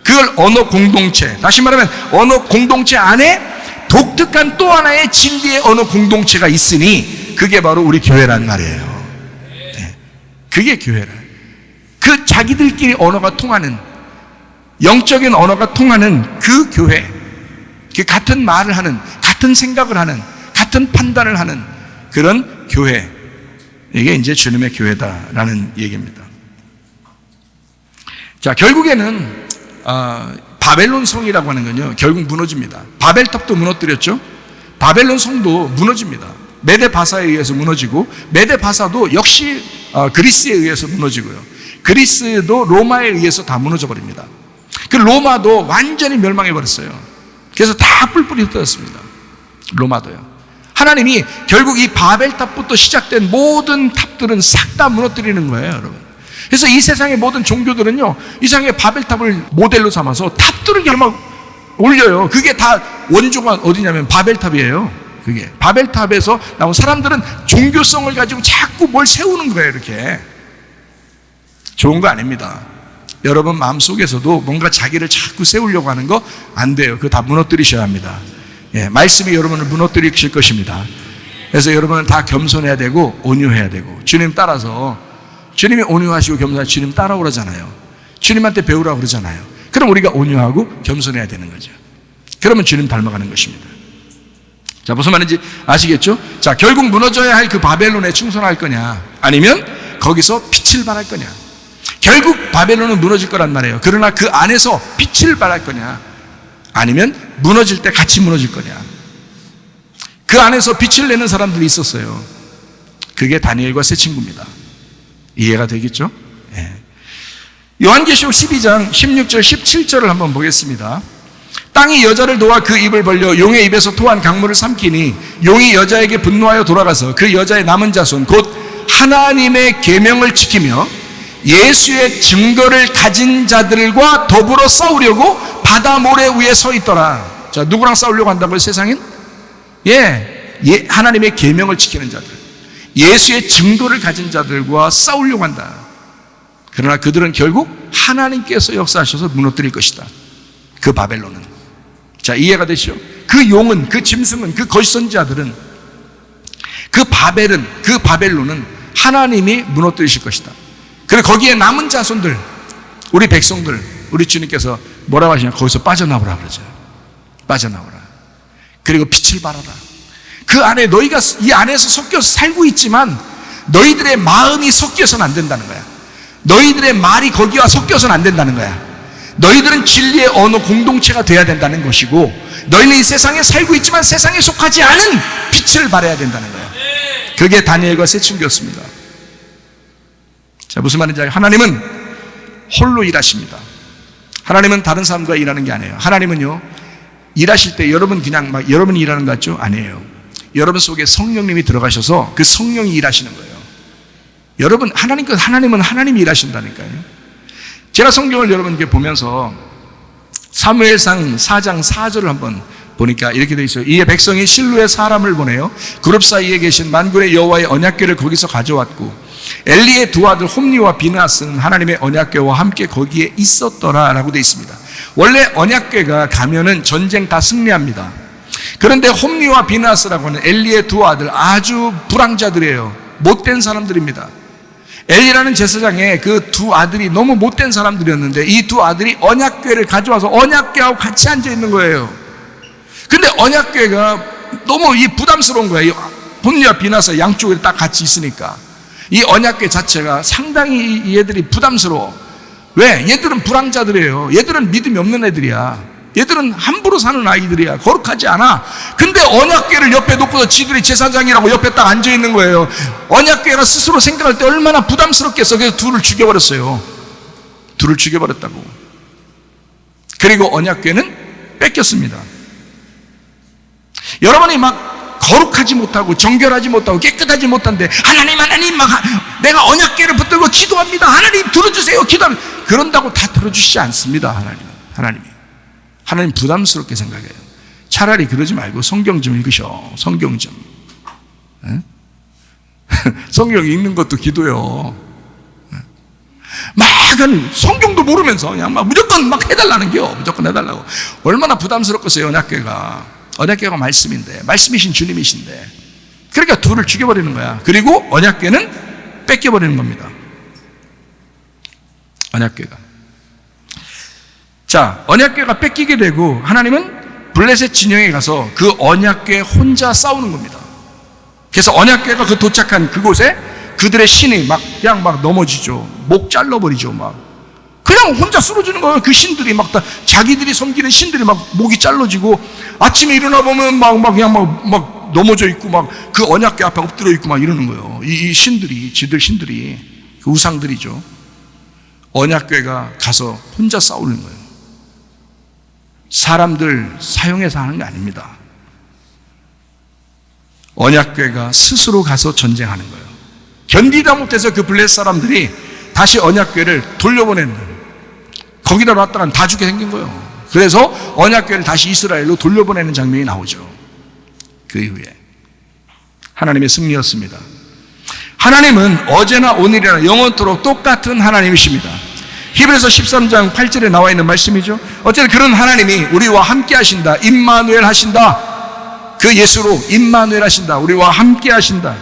그걸 언어 공동체, 다시 말하면 언어 공동체 안에 독특한 또 하나의 진리의 언어 공동체가 있으니 그게 바로 우리 교회란 말이에요. 네. 그게 교회라. 그 자기들끼리 언어가 통하는, 영적인 언어가 통하는 그 교회, 그 같은 말을 하는, 같은 생각을 하는, 같은 판단을 하는 그런 교회, 이게 이제 주님의 교회다라는 얘기입니다. 자, 결국에는 바벨론 성이라고 하는 건요, 결국 무너집니다. 바벨탑도 무너뜨렸죠. 바벨론 성도 무너집니다. 메데 바사에 의해서 무너지고, 메데 바사도 역시 그리스에 의해서 무너지고요. 그리스도 로마에 의해서 다 무너져 버립니다. 그 로마도 완전히 멸망해 버렸어요. 그래서 다 뿔뿔이 흩어졌습니다. 로마도요. 하나님이 결국 이 바벨탑부터 시작된 모든 탑들은 싹 다 무너뜨리는 거예요, 여러분. 그래서 이 세상의 모든 종교들은요, 이 세상의 바벨탑을 모델로 삼아서 탑들을 그냥 막 올려요. 그게 다 원조가 어디냐면 바벨탑이에요. 그게 바벨탑에서 나온 사람들은 종교성을 가지고 자꾸 뭘 세우는 거예요. 이렇게 좋은 거 아닙니다. 여러분 마음속에서도 뭔가 자기를 자꾸 세우려고 하는 거 안 돼요. 그거 다 무너뜨리셔야 합니다. 예, 말씀이 여러분을 무너뜨리실 것입니다. 그래서 여러분은 다 겸손해야 되고 온유해야 되고, 주님 따라서, 주님이 온유하시고 겸손하시고 주님 따라오라잖아요. 주님한테 배우라고 그러잖아요. 그럼 우리가 온유하고 겸손해야 되는 거죠. 그러면 주님 닮아가는 것입니다. 자, 무슨 말인지 아시겠죠? 자, 결국 무너져야 할 그 바벨론에 충성할 거냐, 아니면 거기서 빛을 발할 거냐. 결국 바벨론은 무너질 거란 말이에요. 그러나 그 안에서 빛을 발할 거냐, 아니면 무너질 때 같이 무너질 거냐. 그 안에서 빛을 내는 사람들이 있었어요. 그게 다니엘과 세 친구입니다. 이해가 되겠죠? 예. 요한계시록 12장 16절 17절을 한번 보겠습니다. 땅이 여자를 놓아 그 입을 벌려 용의 입에서 토한 강물을 삼키니 용이 여자에게 분노하여 돌아가서 그 여자의 남은 자손 곧 하나님의 계명을 지키며 예수의 증거를 가진 자들과 더불어 싸우려고 바다 모래 위에 서 있더라. 자, 누구랑 싸우려고 한다고요, 세상엔? 하나님의 계명을 지키는 자들, 예수의 증거를 가진 자들과 싸우려고 한다. 그러나 그들은 결국 하나님께서 역사하셔서 무너뜨릴 것이다. 그 바벨론은. 자, 이해가 되시죠? 그 용은, 그 짐승은, 그 거짓 선지자들은, 그 바벨론은 하나님이 무너뜨리실 것이다. 그리고 거기에 남은 자손들, 우리 백성들, 우리 주님께서 뭐라고 하시냐, 거기서 빠져나오라 그러죠. 빠져나오라. 그리고 빛을 발하라. 그 안에 너희가 이 안에서 섞여서 살고 있지만 너희들의 마음이 섞여서는 안 된다는 거야. 너희들의 말이 거기와 섞여서는 안 된다는 거야. 너희들은 진리의 언어 공동체가 돼야 된다는 것이고, 너희는 이 세상에 살고 있지만 세상에 속하지 않은 빛을 발해야 된다는 거야. 그게 다니엘과 세 친구였습니다. 자, 무슨 말인지 알아요? 하나님은 홀로 일하십니다. 하나님은 다른 사람과 일하는 게 아니에요. 하나님은요, 일하실 때 여러분 그냥 막 여러분이 일하는 것 같죠? 아니에요. 여러분 속에 성령님이 들어가셔서 그 성령이 일하시는 거예요. 여러분, 하나님은 하나님이 일하신다니까요. 제가 성경을 여러분께 보면서 사무엘상 4장 4절을 한번 보니까 이렇게 되어 있어요. 이에 백성이 실로에 사람을 보내요. 그룹 사이에 계신 만군의 여호와의 언약궤를 거기서 가져왔고 엘리의 두 아들 홈리와 비느하스는 하나님의 언약궤와 함께 거기에 있었더라 라고 되어 있습니다. 원래 언약궤가 가면은 전쟁 다 승리합니다. 그런데 홈리와 비느하스라고 하는 엘리의 두 아들, 아주 불황자들이에요. 못된 사람들입니다. 엘리라는 제사장의 그 두 아들이 너무 못된 사람들이었는데 이 두 아들이 언약궤를 가져와서 언약궤하고 같이 앉아 있는 거예요. 근데 언약궤가 너무 부담스러운 거예요. 홈리와 비느하스 양쪽에 딱 같이 있으니까 이 언약궤 자체가 상당히 얘들이 부담스러워. 왜? 얘들은 불황자들이에요. 얘들은 믿음이 없는 애들이야. 얘들은 함부로 사는 아이들이야. 거룩하지 않아. 근데 언약궤를 옆에 놓고서 지들이 제사장이라고 옆에 딱 앉아 있는 거예요. 언약궤가 스스로 생각할 때 얼마나 부담스럽겠어. 그래서 둘을 죽여버렸어요. 둘을 죽여버렸다고. 그리고 언약궤는 뺏겼습니다. 여러분이 막 거룩하지 못하고 정결하지 못하고 깨끗하지 못한데 하나님 막 내가 언약궤를 붙들고 기도합니다. 하나님 들어주세요. 기도합니다. 그런다고 다 들어주시지 않습니다. 하나님 부담스럽게 생각해요. 차라리 그러지 말고 성경 좀 읽으셔. 성경 좀. 성경 읽는 것도 기도요. 막 성경도 모르면서 그냥 막 무조건 막 해달라는 겨. 무조건 해달라고. 얼마나 부담스럽겠어요. 언약궤가 말씀인데, 말씀이신 주님이신데. 그러니까 둘을 죽여버리는 거야. 그리고 언약궤는 뺏겨버리는 겁니다. 언약궤가. 자, 언약궤가 뺏기게 되고 하나님은 블레셋 진영에 가서 그 언약궤 혼자 싸우는 겁니다. 그래서 언약궤가 그 도착한 그곳에 그들의 신이 그냥 넘어지죠. 목 잘라버리죠. 그냥 혼자 쓰러지는 거예요. 그 신들이 다 자기들이 섬기는 신들이 목이 잘라지고 아침에 일어나 보면 그냥 넘어져 있고 그 언약궤 앞에 엎드려 있고 이러는 거예요. 이 신들이, 지들 신들이, 그 우상들이죠. 언약궤가 가서 혼자 싸우는 거예요. 사람들 사용해서 하는 게 아닙니다. 언약궤가 스스로 가서 전쟁하는 거예요. 견디다 못해서 그 블레셋 사람들이 다시 언약궤를 돌려보내는 거예요. 거기다 놨다가 다 죽게 생긴 거예요. 그래서 언약궤를 다시 이스라엘로 돌려보내는 장면이 나오죠. 그 이후에 하나님의 승리였습니다. 하나님은 어제나 오늘이나 영원토록 똑같은 하나님이십니다. 히브리서 13장 8절에 나와 있는 말씀이죠. 어쨌든 그런 하나님이 우리와 함께 하신다. 임마누엘 하신다. 그 예수로 임마누엘 하신다. 우리와 함께 하신다.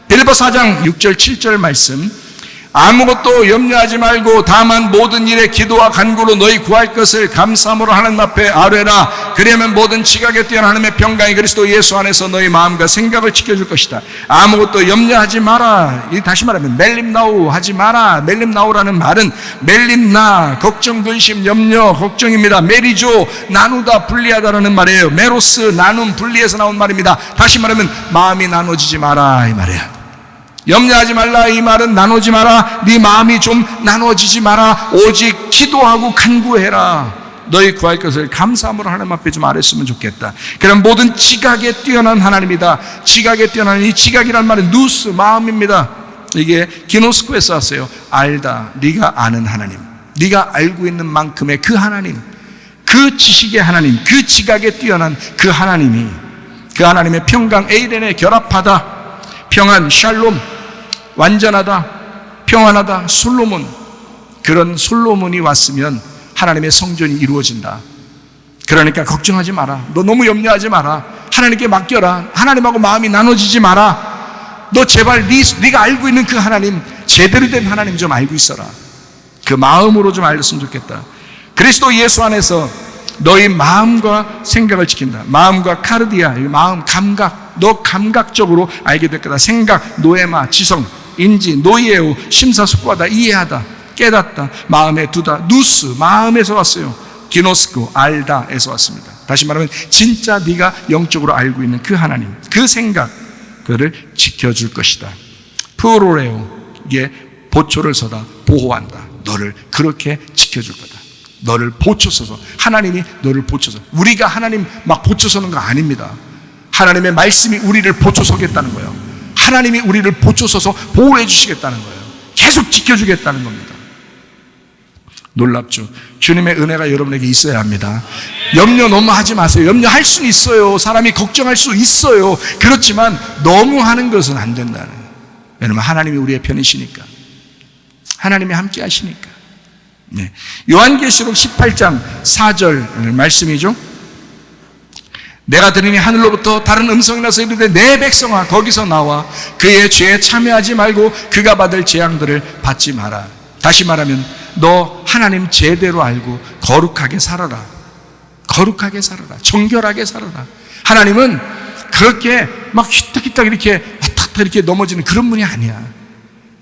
빌립보 4장 6절 7절 말씀, 아무것도 염려하지 말고 다만 모든 일에 기도와 간구로 너희 구할 것을 감사함으로 하나님 앞에 아뢰라. 그리하면 모든 지각에 뛰어난 하나님의 평강이 그리스도 예수 안에서 너희 마음과 생각을 지켜줄 것이다. 아무것도 염려하지 마라. 다시 말하면 멜림나우 하지 마라. 멜림나우라는 말은 멜림나, 걱정, 근심, 염려, 걱정입니다. 메리조, 나누다, 분리하다라는 말이에요. 메로스, 나눔, 분리해서 나온 말입니다. 다시 말하면 마음이 나눠지지 마라 이 말이에요. 염려하지 말라 이 말은 나누지 마라. 네 마음이 좀 나눠지지 마라. 오직 기도하고 간구해라. 너희 구할 것을 감사함으로 하나님 앞에 좀 아뢰었으면 좋겠다. 그럼 모든 지각에 뛰어난 하나님이다. 지각에 뛰어난 이 지각이란 말은 누스, 마음입니다. 이게 기노스코에서 왔어요. 알다, 네가 아는 하나님, 네가 알고 있는 만큼의 그 하나님, 그 지식의 하나님, 그 지각에 뛰어난 그 하나님이, 그 하나님의 평강 에이덴에 결합하다, 평안, 샬롬, 완전하다, 평안하다, 솔로몬, 그런 솔로몬이 왔으면 하나님의 성전이 이루어진다. 그러니까 걱정하지 마라. 너 너무 염려하지 마라. 하나님께 맡겨라. 하나님하고 마음이 나눠지지 마라. 너 제발 네가 알고 있는 그 하나님, 제대로 된 하나님 좀 알고 있어라. 그 마음으로 좀 알렸으면 좋겠다. 그리스도 예수 안에서 너희 마음과 생각을 지킨다. 마음과 카르디아, 마음, 감각, 너 감각적으로 알게 될 거다. 생각, 노에마, 지성, 인지, 노이에오, 심사숙고하다, 이해하다, 깨닫다, 마음에 두다. 누스, 마음에서 왔어요. 기노스코, 알다에서 왔습니다. 다시 말하면 진짜 네가 영적으로 알고 있는 그 하나님, 그 생각, 그를 지켜줄 것이다. 프로레오, 이게 보초를 서다, 보호한다. 너를 그렇게 지켜줄 거다. 너를 보초서서, 하나님이 너를 보초서, 우리가 하나님 막 보초서는 거 아닙니다. 하나님의 말씀이 우리를 보초서겠다는 거예요. 하나님이 우리를 보초서서 보호해 주시겠다는 거예요. 계속 지켜주겠다는 겁니다. 놀랍죠? 주님의 은혜가 여러분에게 있어야 합니다. 염려 너무 하지 마세요. 염려할 수는 있어요. 사람이 걱정할 수 있어요. 그렇지만 너무 하는 것은 안 된다는 거예요. 왜냐하면 하나님이 우리의 편이시니까, 하나님이 함께 하시니까. 네. 요한계시록 18장 4절 말씀이죠. 내가 들으니 하늘로부터 다른 음성이 나서 이르되 내 백성아 거기서 나와 그의 죄에 참여하지 말고 그가 받을 재앙들을 받지 마라. 다시 말하면 너 하나님 제대로 알고 거룩하게 살아라. 거룩하게 살아라. 정결하게 살아라. 하나님은 그렇게 막 휘딱휘딱 이렇게 탁탁 이렇게 넘어지는 그런 분이 아니야.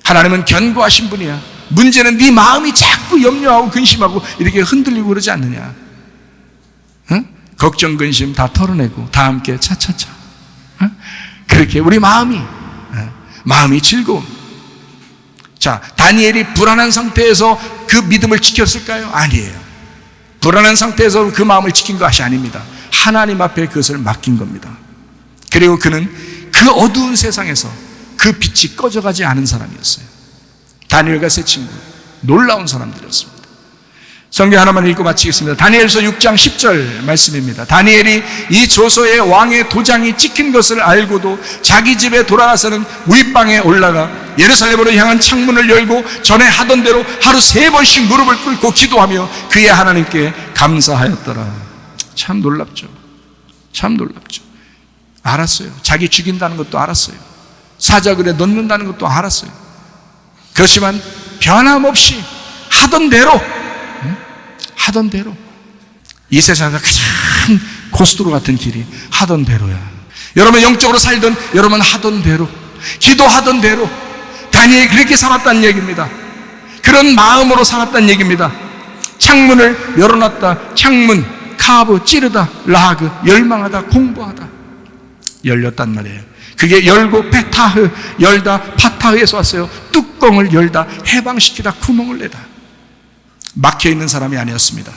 하나님은 견고하신 분이야. 문제는 네 마음이 자꾸 염려하고 근심하고 이렇게 흔들리고 그러지 않느냐. 응? 걱정 근심 다 털어내고 다 함께 차차차. 응? 그렇게 우리 마음이 즐거움. 자, 다니엘이 불안한 상태에서 그 믿음을 지켰을까요? 아니에요. 불안한 상태에서 그 마음을 지킨 것이 아닙니다. 하나님 앞에 그것을 맡긴 겁니다. 그리고 그는 그 어두운 세상에서 그 빛이 꺼져가지 않은 사람이었어요. 다니엘과 세 친구, 놀라운 사람들이었습니다. 성경 하나만 읽고 마치겠습니다. 다니엘서 6장 10절 말씀입니다. 다니엘이 이 조서에 왕의 도장이 찍힌 것을 알고도 자기 집에 돌아가서는 윗방에 올라가 예루살렘으로 향한 창문을 열고 전에 하던 대로 하루 3번씩 무릎을 꿇고 기도하며 그의 하나님께 감사하였더라. 참 놀랍죠. 참 놀랍죠. 알았어요. 자기 죽인다는 것도 알았어요. 사자굴에 넣는다는 것도 알았어요. 그렇지만 변함없이 하던 대로 이 세상에서 가장 고속도로 같은 길이 하던 대로야. 여러분 영적으로 살던 여러분 하던 대로, 기도하던 대로 다니엘이 그렇게 살았다는 얘기입니다. 그런 마음으로 살았다는 얘기입니다. 창문을 열어놨다. 창문, 카브, 찌르다, 라그, 열망하다, 공부하다. 열렸단 말이에요. 그게 열고 페타흐, 열다, 파타흐에서 왔어요. 뚜껑을 열다, 해방시키다, 구멍을 내다. 막혀있는 사람이 아니었습니다.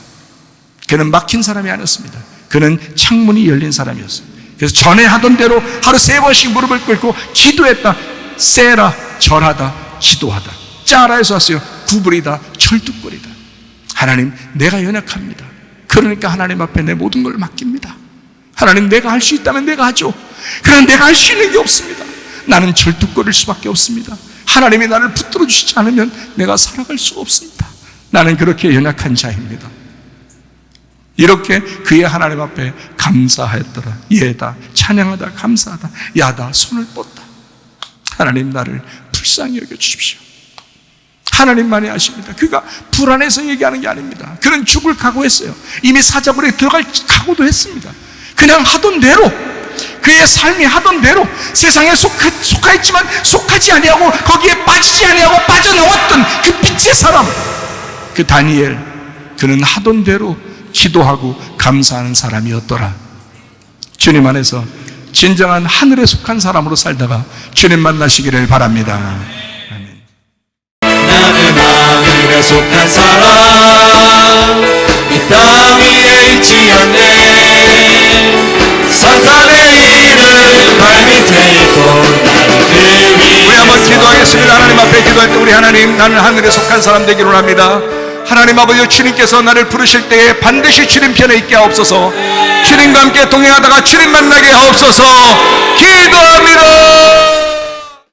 그는 막힌 사람이 아니었습니다. 그는 창문이 열린 사람이었어요. 그래서 전에 하던 대로 하루 3번씩 무릎을 꿇고 기도했다. 세라, 절하다, 기도하다. 짜라에서 왔어요. 구부리다, 철뚝거리다. 하나님, 내가 연약합니다. 그러니까 하나님 앞에 내 모든 걸 맡깁니다. 하나님, 내가 할 수 있다면 내가 하죠. 그러나 내가 할 수 있는 게 없습니다. 나는 절뚝거릴 수밖에 없습니다. 하나님이 나를 붙들어 주시지 않으면 내가 살아갈 수가 없습니다. 나는 그렇게 연약한 자입니다. 이렇게 그의 하나님 앞에 감사하였더라. 예다, 찬양하다, 감사하다, 야다, 손을 뻗다. 하나님, 나를 불쌍히 여겨주십시오. 하나님만이 아십니다. 그가 불안해서 얘기하는 게 아닙니다. 그는 죽을 각오했어요. 이미 사자굴에 들어갈 각오도 했습니다. 그냥 하던 대로, 그의 삶이 하던 대로 세상에 속하였지만 속하지 아니하고 거기에 빠지지 아니하고 빠져나왔던 그 빛의 사람, 그 다니엘, 그는 하던 대로 기도하고 감사하는 사람이었더라. 주님 안에서 진정한 하늘에 속한 사람으로 살다가 주님 만나시기를 바랍니다. 아멘. 나는 하늘에 속한 사람, 이 땅 위에 있지 않네. 사탄의 일은 발밑에 있고 나를 위해. 우리 한번 기도하겠습니다. 하나님 앞에 기도할 때 우리 하나님, 나는 하늘에 속한 사람 되기를 합니다. 하나님 아버지, 주님께서 나를 부르실 때에 반드시 주님 편에 있게 하옵소서. 주님과 함께 동행하다가 주님 만나게 하옵소서. 기도합니다.